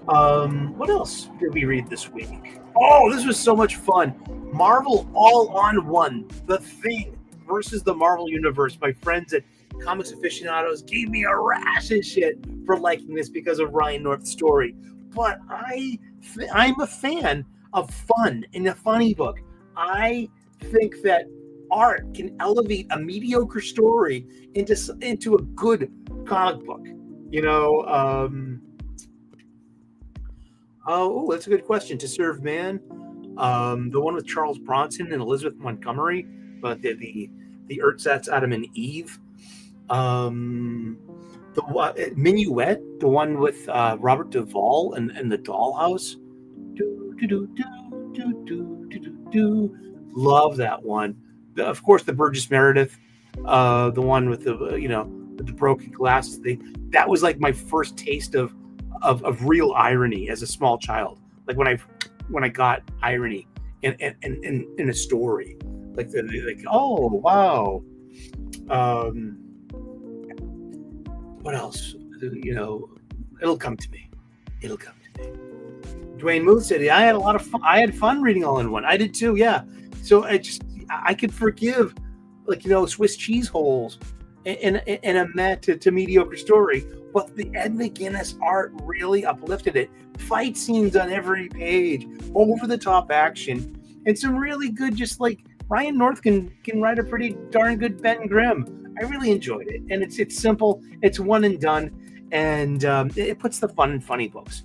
What else did we read this week? Oh, this was so much fun. Marvel All on One, The Thing versus the Marvel Universe. My friends at Comics Aficionados gave me a rash of shit for liking this because of Ryan North's story. But I'm a fan of fun in a funny book. I think that art can elevate a mediocre story into a good comic book. You know, oh, that's a good question. To Serve Man, the one with Charles Bronson and Elizabeth Montgomery, but the Ersatz Adam and Eve. The Minuet, the one with Robert Duvall and the Dollhouse. Love that one. Of course, the Burgess Meredith, the one with with the broken glasses. That was like my first taste of real irony as a small child. Like when I got irony in a story, like oh wow. What else? It'll come to me. Dwayne Muth said, I had a lot of fun. I had fun reading All in One. I did too, yeah. So I could forgive, Swiss cheese holes in a met to mediocre story, but the Ed McGuinness art really uplifted it. Fight scenes on every page, over the top action, and some really good, just like Ryan North can write a pretty darn good Ben Grimm. I really enjoyed it, and it's simple, it's one and done, and it puts the fun in funny books.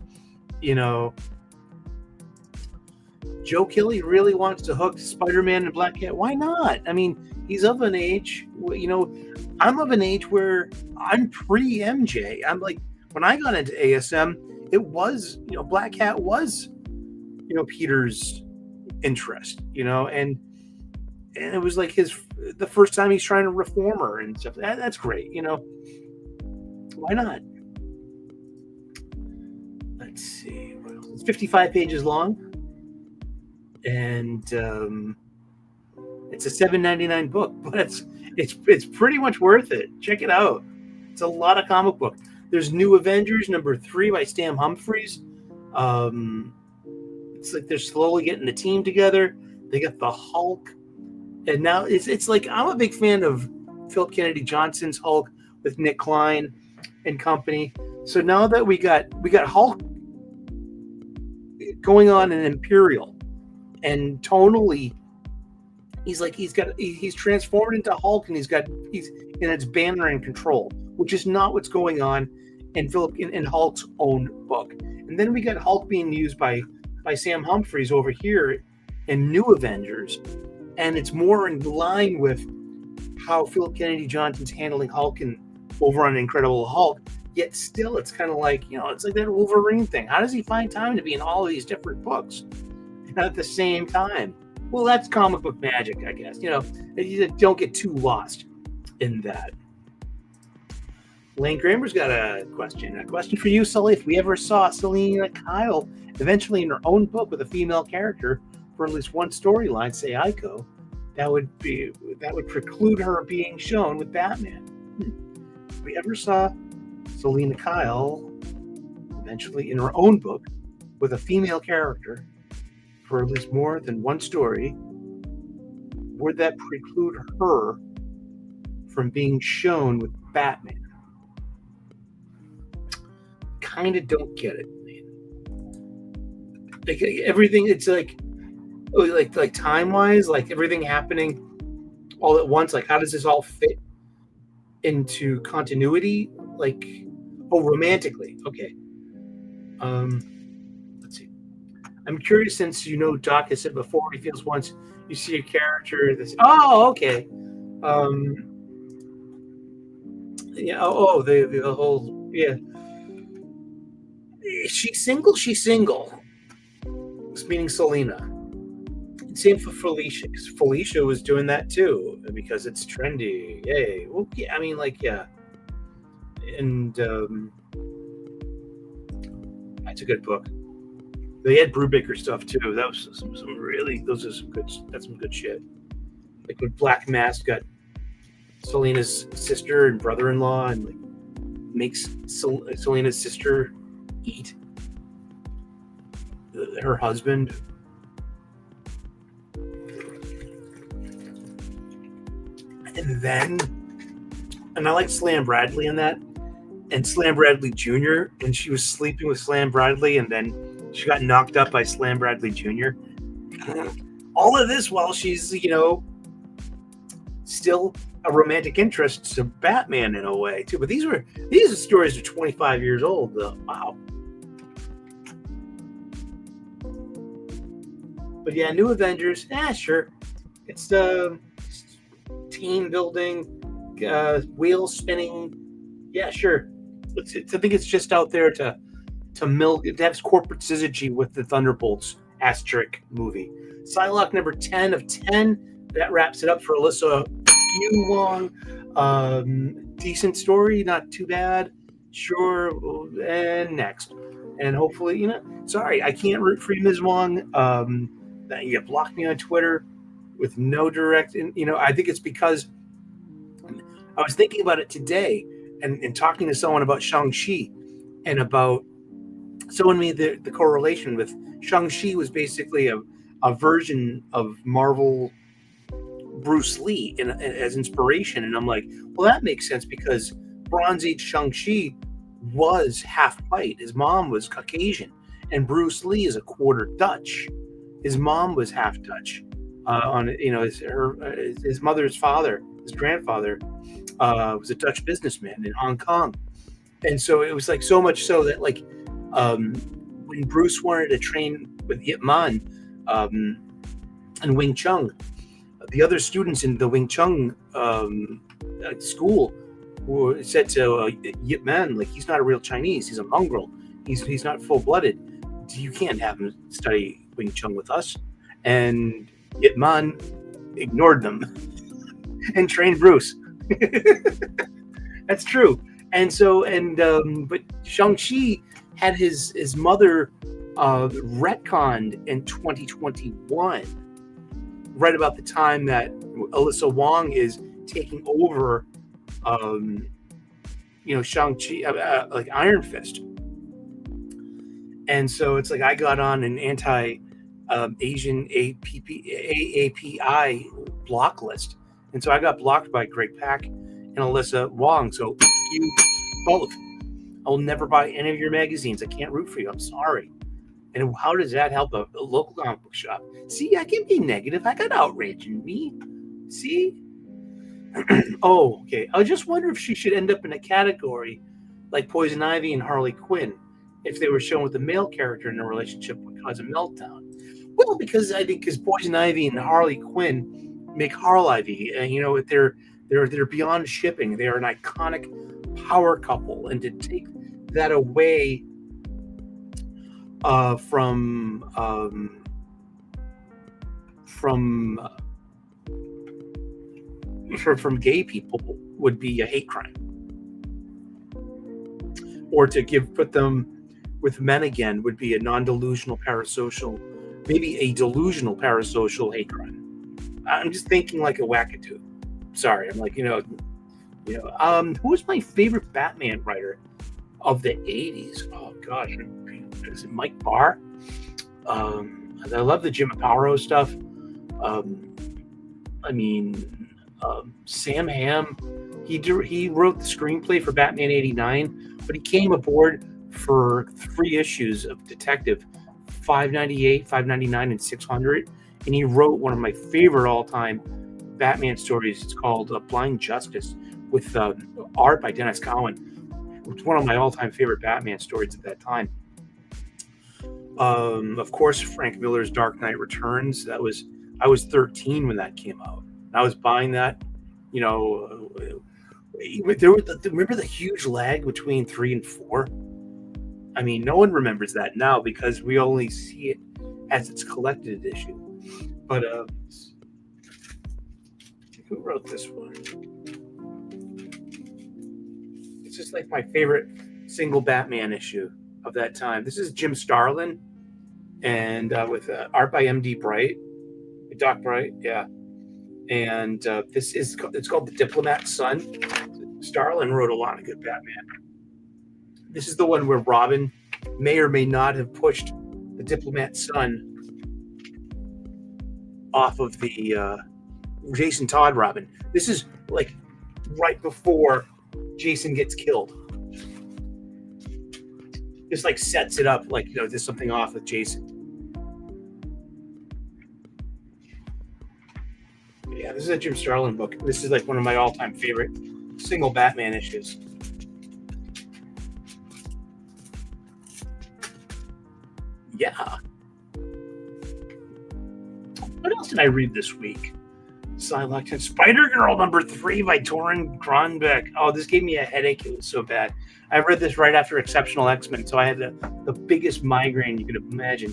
Joe Kelly really wants to hook Spider-Man and Black Cat. Why not? I mean, he's of an age, I'm of an age where I'm pre-MJ. I'm like, when I got into ASM, it was, Black Cat was, Peter's interest, and it was like the first time he's trying to reform her and stuff. That's great, Why not? Let's see. It's 55 pages long. And it's a $7.99 book, but it's pretty much worth it. Check it out. It's a lot of comic book. There's New Avengers #3 by Stan Humphries. It's like they're slowly getting the team together. They got the Hulk, and now it's like I'm a big fan of Philip Kennedy Johnson's Hulk with Nick Klein and company. So now that we got Hulk going on in Imperial. And tonally, he's transformed into Hulk, and it's Banner in control, which is not what's going on in Hulk's own book. And then we got Hulk being used by Sam Humphries over here in New Avengers, and it's more in line with how Philip Kennedy Johnson's handling Hulk over on Incredible Hulk. Yet still, it's kind of like it's like that Wolverine thing. How does he find time to be in all of these different books at the same time? Well, that's comic book magic, I guess. You don't get too lost in that. Lane Kramer's got a question. A question for you, Sully. If we ever saw Selena Kyle eventually in her own book with a female character for at least one storyline, say Ico, that would preclude her being shown with Batman. If we ever saw Selena Kyle eventually in her own book with a female character for at least more than one story, would that preclude her from being shown with Batman? Kind of don't get it, man. Like everything, it's like time-wise, like everything happening all at once. Like, how does this all fit into continuity? Like, romantically, okay. Let's see. I'm curious, since Doc has said before, he feels once you see a character that's okay. Yeah. The whole, yeah. She's single. Meaning Selena. And same for Felicia, because Felicia was doing that too because it's trendy. Yay. Well, yeah. I mean, yeah. And that's a good book. They had Brubaker stuff too. That was some really. Those are some good. That's some good shit. Like when Black Mask got Selena's sister and brother-in-law, and makes Selena's sister eat her husband. And I like Slam Bradley in that, and Slam Bradley Jr. And she was sleeping with Slam Bradley, and then she got knocked up by Slam Bradley Jr. All of this while she's, still a romantic interest to Batman in a way too. But these are stories are 25 years old though. Wow. But yeah, New Avengers. Sure. It's team building, wheels spinning. Yeah, sure. I think it's just out there to have corporate syzygy with the Thunderbolts asterisk movie. Psylocke number 10 of 10. That wraps it up for Alyssa Wong. Decent story, not too bad. Sure. And next. And hopefully, sorry, I can't root for you, Ms. Wong. You blocked me on Twitter with no direct, I think it's because I was thinking about it today and talking to someone about Shang-Chi and about someone made the correlation with Shang-Chi was basically a version of Marvel Bruce Lee as inspiration. And I'm like, well, that makes sense because Bronze Age Shang-Chi was half white. His mom was Caucasian, and Bruce Lee is a quarter Dutch. His mom was half Dutch. His mother's father, his grandfather, was a Dutch businessman in Hong Kong, and so it was like so much so that when Bruce wanted to train with Yip Man and Wing Chun, the other students in the Wing Chun school said to Yip Man, he's not a real Chinese, he's a mongrel, he's not full-blooded. You can't have him study Wing Chun with us. And Yip Man ignored them and trained Bruce. That's true. And so, but Shang-Chi had his mother retconned in 2021, right about the time that Alyssa Wong is taking over, Shang-Chi, like Iron Fist. And so it's like I got on an Asian AAPI block list. And so I got blocked by Greg Pak and Alyssa Wong. So you both. I will never buy any of your magazines. I can't root for you. I'm sorry. And how does that help a local comic book shop? See, I can be negative. I got outrage in me. See? Oh, okay. I just wonder if she should end up in a category like Poison Ivy and Harley Quinn if they were shown with a male character in a relationship would cause a meltdown. Well, because Poison Ivy and Harley Quinn make Harlivy, and they're beyond shipping. They are an iconic power couple, and to take that away from gay people would be a hate crime, or to put them with men again would be a non-delusional parasocial, maybe a delusional parasocial hate crime. I'm just thinking like a wackadoo. Sorry, I'm like, who was my favorite Batman writer of the 80s? Oh gosh, is it Mike Barr? I love the Jim Aparo stuff. Sam Hamm, he wrote the screenplay for Batman 89, but he came aboard for 3 issues of Detective, 598, 599, and 600, and he wrote one of my favorite all-time Batman stories. It's called Blind Justice, with art by Dennis Cowan. It's one of my all-time favorite Batman stories at that time. Of course, Frank Miller's Dark Knight Returns. I was 13 when that came out. I was buying that. Remember the huge lag between 3 and 4? I mean, no one remembers that now because we only see it as its collected issue. But who wrote this one? It's just like my favorite single Batman issue of that time. This is Jim Starlin, and with art by M.D. Bright, Doc Bright, yeah. And it's called The Diplomat's Son. Starlin wrote a lot of good Batman. This is the one where Robin may or may not have pushed the diplomat's son, off of the Jason Todd Robin. This is like right before Jason gets killed. This like sets it up like, there's something off with Jason. Yeah, this is a Jim Starlin book. This is like one of my all-time favorite single Batman issues. Yeah. What else did I read this week? Psylocke and Spider-Girl #3 by Torrin Grönbeck. Oh, this gave me a headache. It was so bad. I read this right after Exceptional X-Men, so I had the biggest migraine you could imagine.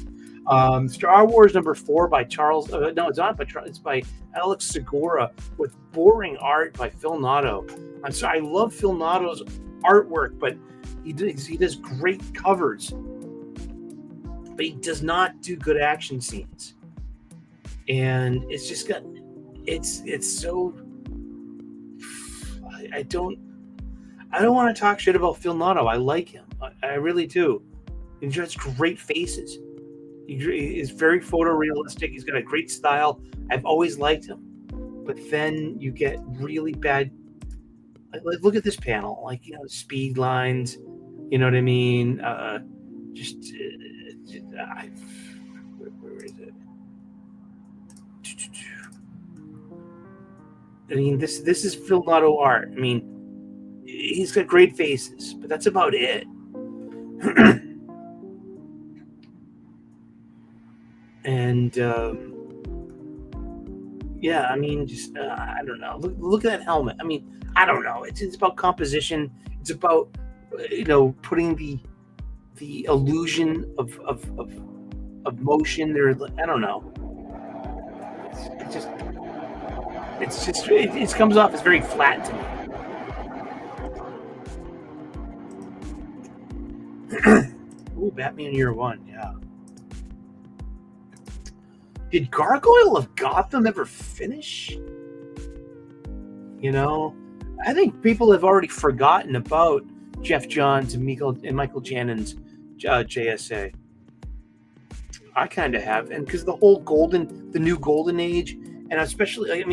Star Wars #4 by Charles. No, it's not by Charles. It's by Alex Segura with boring art by Phil Noto. I'm sorry. I love Phil Noto's artwork, but he does great covers, but he does not do good action scenes. And it's just got. It's so. I don't want to talk shit about Phil Noto. I like him. I really do. He has great faces. He is very photorealistic. He's got a great style. I've always liked him. But then you get really bad. Like, look at this panel. Like, speed lines. You know what I mean? Where is it? I mean, this is Phil Noto art. I mean, he's got great faces, but that's about it. And yeah, I mean, just I don't know. Look at that helmet. I mean, I don't know. It's about composition. It's about putting the illusion of motion there. I don't know. It comes off as very flat to me. Ooh, Batman Year One, yeah. Did Gargoyle of Gotham ever finish? I think people have already forgotten about Jeff Johns and Michael Jannon's JSA. I kind of have, and because the new Golden Age, and especially,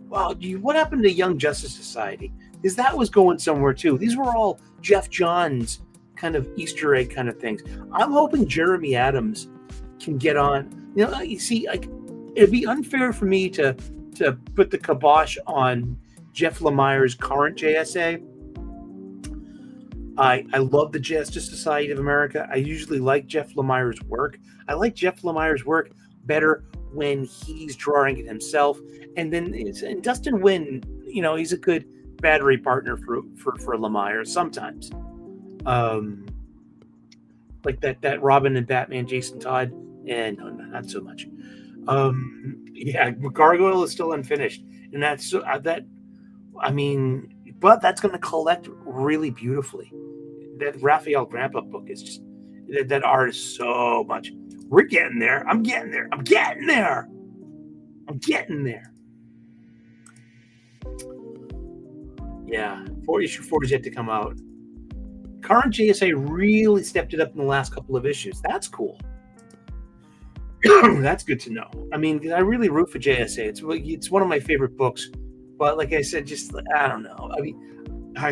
wow, what happened to Young Justice Society? Because that was going somewhere too. These were all Jeff Johns kind of Easter egg kind of things. I'm hoping Jeremy Adams can get on. You see, like, it'd be unfair for me to put the kibosh on Jeff Lemire's current JSA. I love the Justice Society of America. I usually like Jeff Lemire's work. I like Jeff Lemire's work better when he's drawing it himself. And then Dustin Nguyen, he's a good battery partner for Lemire sometimes. Like that Robin and Batman Jason Todd, and no, not so much. Yeah, Gargoyle is still unfinished, and that's but that's going to collect really beautifully. That Raphael Grandpa book is just that art is so much. We're getting there. I'm getting there. Yeah, issue 4 is yet to come out. Current JSA really stepped it up in the last couple of issues. That's cool. That's good to know. I mean, I really root for JSA. It's one of my favorite books. But like I said, just I don't know.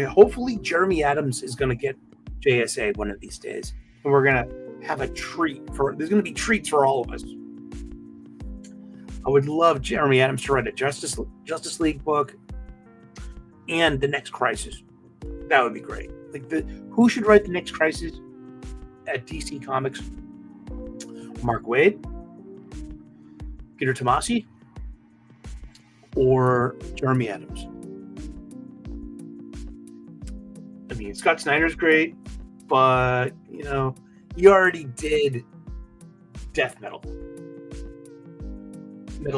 Hopefully Jeremy Adams is going to get JSA one of these days, and we're going to have a treat there's going to be treats for all of us. I would love Jeremy Adams to write a Justice League book and the next Crisis. That would be great. Like, who should write the next Crisis at DC Comics? Mark Waid, Peter Tomasi, or Jeremy Adams? I mean, Scott Snyder's great, but he already did Death Metal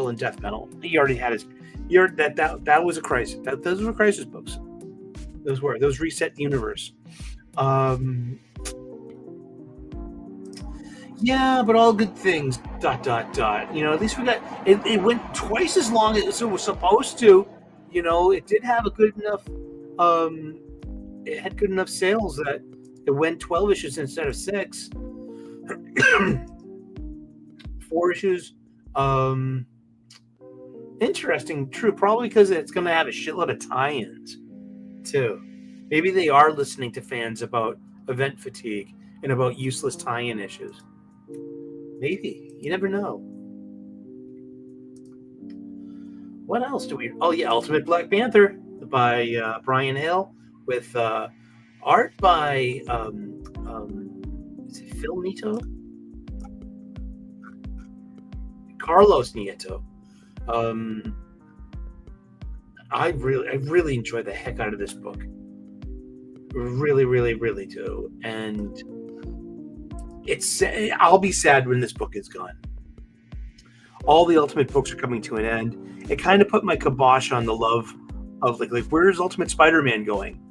and Death Metal. He already had his. That was a Crisis. Those were Crisis books. Those reset the universe. Yeah, but all good things. ... At least we got it. It went twice as long as it was supposed to. It did have a good enough. It had good enough sales that it went 12 issues instead of 6. 4 issues. Interesting, true. Probably because it's going to have a shitload of tie-ins, too. Maybe they are listening to fans about event fatigue and about useless tie-in issues. Maybe. You never know. What else do we... Oh, yeah, Ultimate Black Panther by Brian Hill with art by... is it Phil Nieto? Carlos Nieto. I really enjoy the heck out of this book. Really, really, really do. And I'll be sad when this book is gone. All the Ultimate books are coming to an end. It kind of put my kibosh on the love of like where's Ultimate Spider-Man going?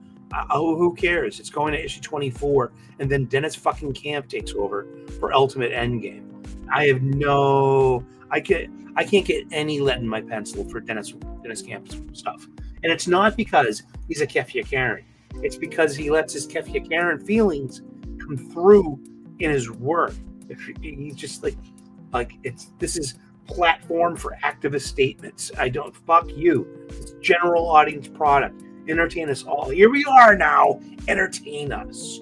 Who cares? It's going to issue 24, and then Dennis fucking Camp takes over for Ultimate Endgame. I can't get any lead in my pencil for Dennis Camp's stuff. And it's not because he's a Kefia Karen. It's because he lets his Kefia Karen feelings come through in his work. He's just this is platform for activist statements. I don't fuck you. It's general audience product. Entertain us all. Here we are now. Entertain us.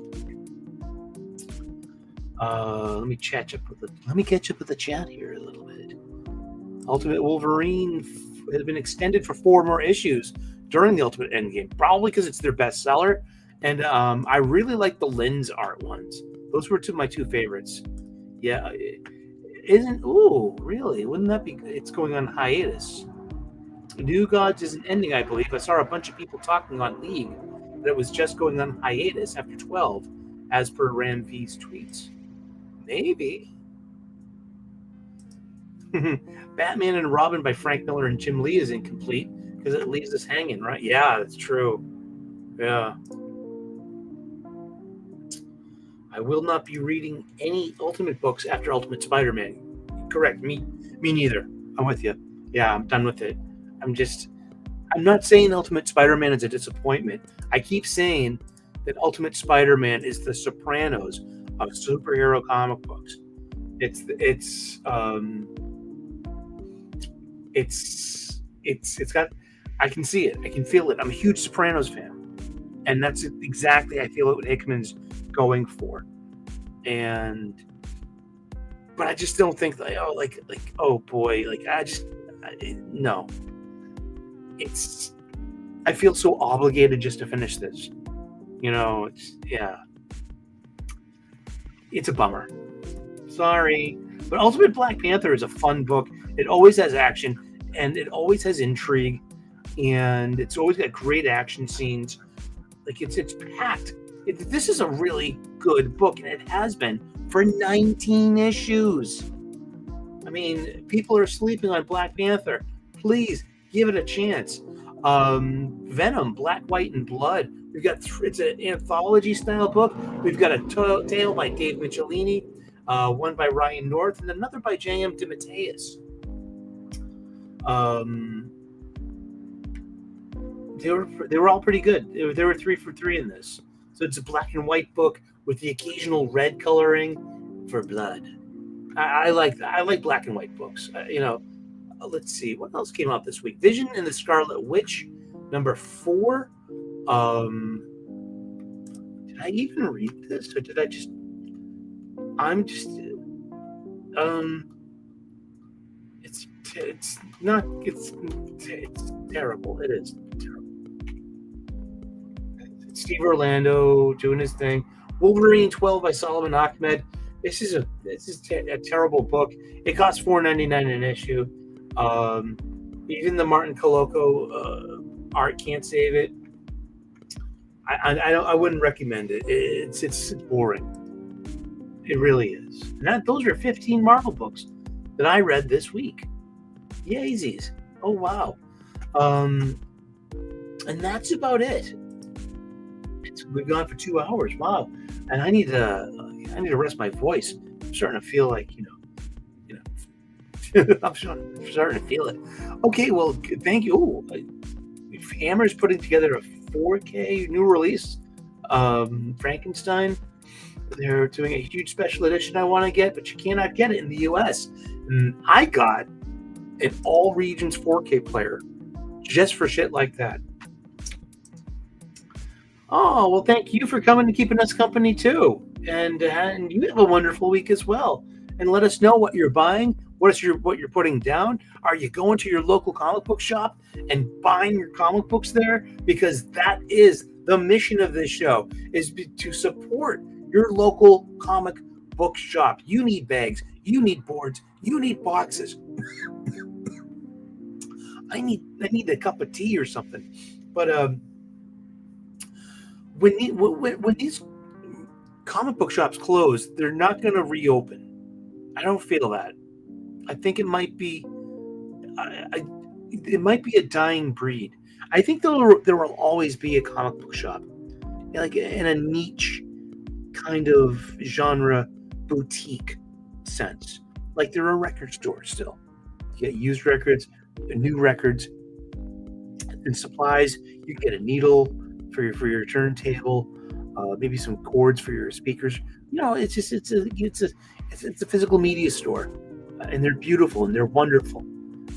Let me catch up with the chat here a little bit. Ultimate Wolverine has been extended for 4 more issues during the Ultimate Endgame, probably because it's their bestseller. And I really like the lens art ones. Those were my 2 favorites. Yeah, really? Wouldn't that be good? It's going on hiatus. New Gods isn't ending, I believe. I saw a bunch of people talking on League that it was just going on hiatus after 12, as per Ram V's tweets. Maybe. Batman and Robin by Frank Miller and Jim Lee is incomplete because it leaves us hanging, right? Yeah, that's true. Yeah. I will not be reading any Ultimate books after Ultimate Spider-Man. Correct. Me neither. I'm with you. Yeah, I'm done with it. I'm not saying Ultimate Spider-Man is a disappointment. I keep saying that Ultimate Spider-Man is the Sopranos of superhero comic books. It's got, I can see it. I can feel it. I'm a huge Sopranos fan. And that's exactly, I feel, what Hickman's going for. But I just don't think no. I feel so obligated just to finish this. It's a bummer. Sorry. But Ultimate Black Panther is a fun book. It always has action, and it always has intrigue, and it's always got great action scenes. It's packed. This is a really good book, and it has been for 19 issues. I mean, people are sleeping on Black Panther. Please give it a chance. Venom, Black, White, and Blood. We've got it's an anthology style book. We've got a tale by Dave Michelini, one by Ryan North, and another by J.M. DeMatteis. They were all pretty good. There were 3 for 3 in this. So it's a black and white book with the occasional red coloring for blood. I like that. I like black and white books. Let's see what else came out this week. Vision and the Scarlet Witch, number 4. Did I even read this, or did I just? It's terrible. It is terrible. It's Steve Orlando doing his thing. Wolverine 12 by Solomon Ahmed. This is a terrible book. It costs $4.99 an issue. Even the Martin Coloco art can't save it. I wouldn't recommend it. It's boring. It really is. And those are 15 Marvel books that I read this week. Yaysies. Oh wow. And that's about it. We've gone for 2 hours. Wow. And I need to rest my voice. I'm starting to feel like, I'm starting to feel it. Okay, well, thank you. Ooh, Hammer's putting together a 4K new release, Frankenstein. They're doing a huge special edition I want to get, but you cannot get it in the US. And I got an all regions 4K player just for shit like that. Oh, well, thank you for coming and keeping us company too. And you have a wonderful week as well. And let us know what you're buying. What you're putting down? Are you going to your local comic book shop and buying your comic books there? Because that is the mission of this show, is to support your local comic book shop. You need bags. You need boards. You need boxes. I need a cup of tea or something. But when these comic book shops close, they're not going to reopen. I don't feel that. I think it might be a dying breed. I think there will always be a comic book shop, like in a niche kind of genre boutique sense. Like there are record stores still. You get used records, new records, and supplies. You get a needle for your turntable, maybe some cords for your speakers. It's a physical media store, and they're beautiful and they're wonderful.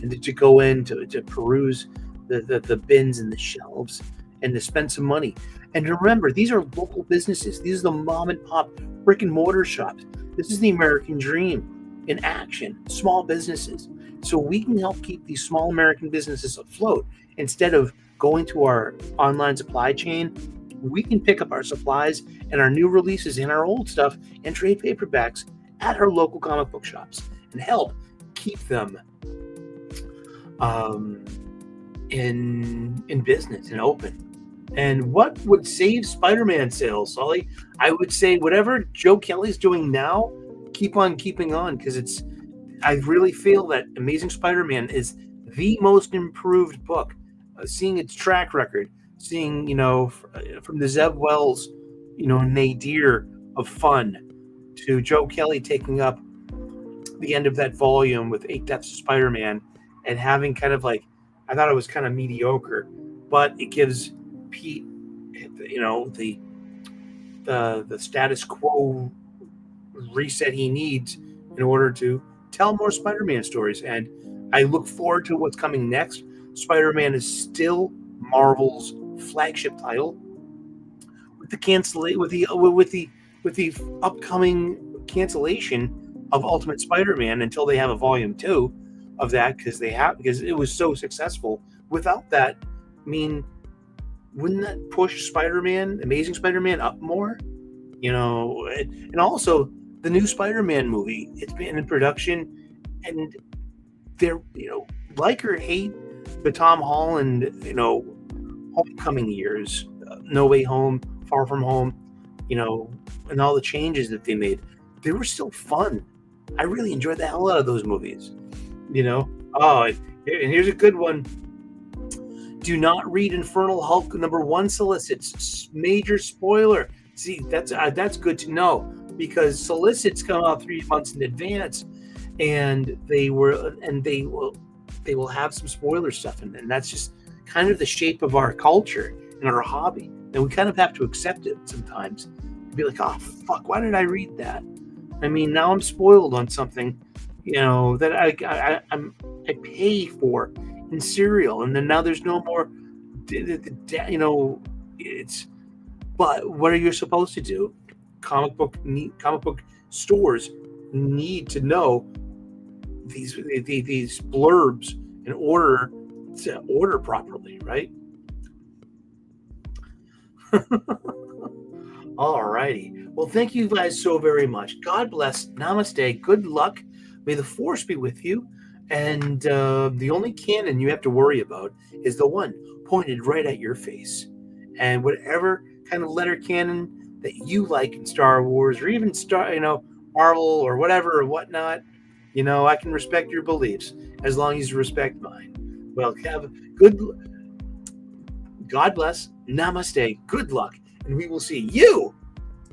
And to go in to peruse the bins and the shelves and to spend some money. And remember, these are local businesses. These are the mom and pop brick and mortar shops. This is the American dream in action, small businesses. So we can help keep these small American businesses afloat. Instead of going to our online supply chain, we can pick up our supplies and our new releases and our old stuff and trade paperbacks at our local comic book shops and help keep them in business and open. And what would save Spider-Man sales, Sully? I would say whatever Joe Kelly's doing now, keep on keeping on, because I really feel that Amazing Spider-Man is the most improved book. Seeing its track record, seeing, from the Zeb Wells, nadir of fun, to Joe Kelly taking up the end of that volume with 8 Deaths of Spider-Man and having kind of like, I thought it was kind of mediocre, but it gives Pete, the status quo reset he needs in order to tell more Spider-Man stories. And I look forward to what's coming next. Spider-Man is still Marvel's flagship title. With the upcoming cancellation of Ultimate Spider-Man until they have a volume 2 of that, because it was so successful. Without that, wouldn't that push Amazing Spider-Man up more? And also the new Spider-Man movie, it's been in production, and they're, like or hate the Tom Holland, homecoming years, No Way Home, Far From Home, and all the changes that they made, they were still fun. I really enjoyed the hell out of those movies. And here's a good one. Do not read Infernal Hulk #1 solicits. Major spoiler. See, that's good to know, because solicits come out 3 months in advance, and they will have some spoiler stuff in, and that's just kind of the shape of our culture and our hobby, and we kind of have to accept it sometimes. Be like, oh fuck, why did I read that? Now I'm spoiled on something, that I pay for in cereal, and then now there's no more. But what are you supposed to do? Comic book stores need to know these blurbs in order to order properly, right? All righty. Well, thank you guys so very much. God bless. Namaste. Good luck. May the force be with you. And the only canon you have to worry about is the one pointed right at your face. And whatever kind of letter canon that you like in Star Wars, or even Marvel or whatever or whatnot, I can respect your beliefs as long as you respect mine. Well, God bless, namaste, good luck, and we will see you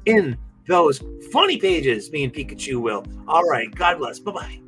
in those funny pages. Me and Pikachu will. All right, God bless. Bye-bye.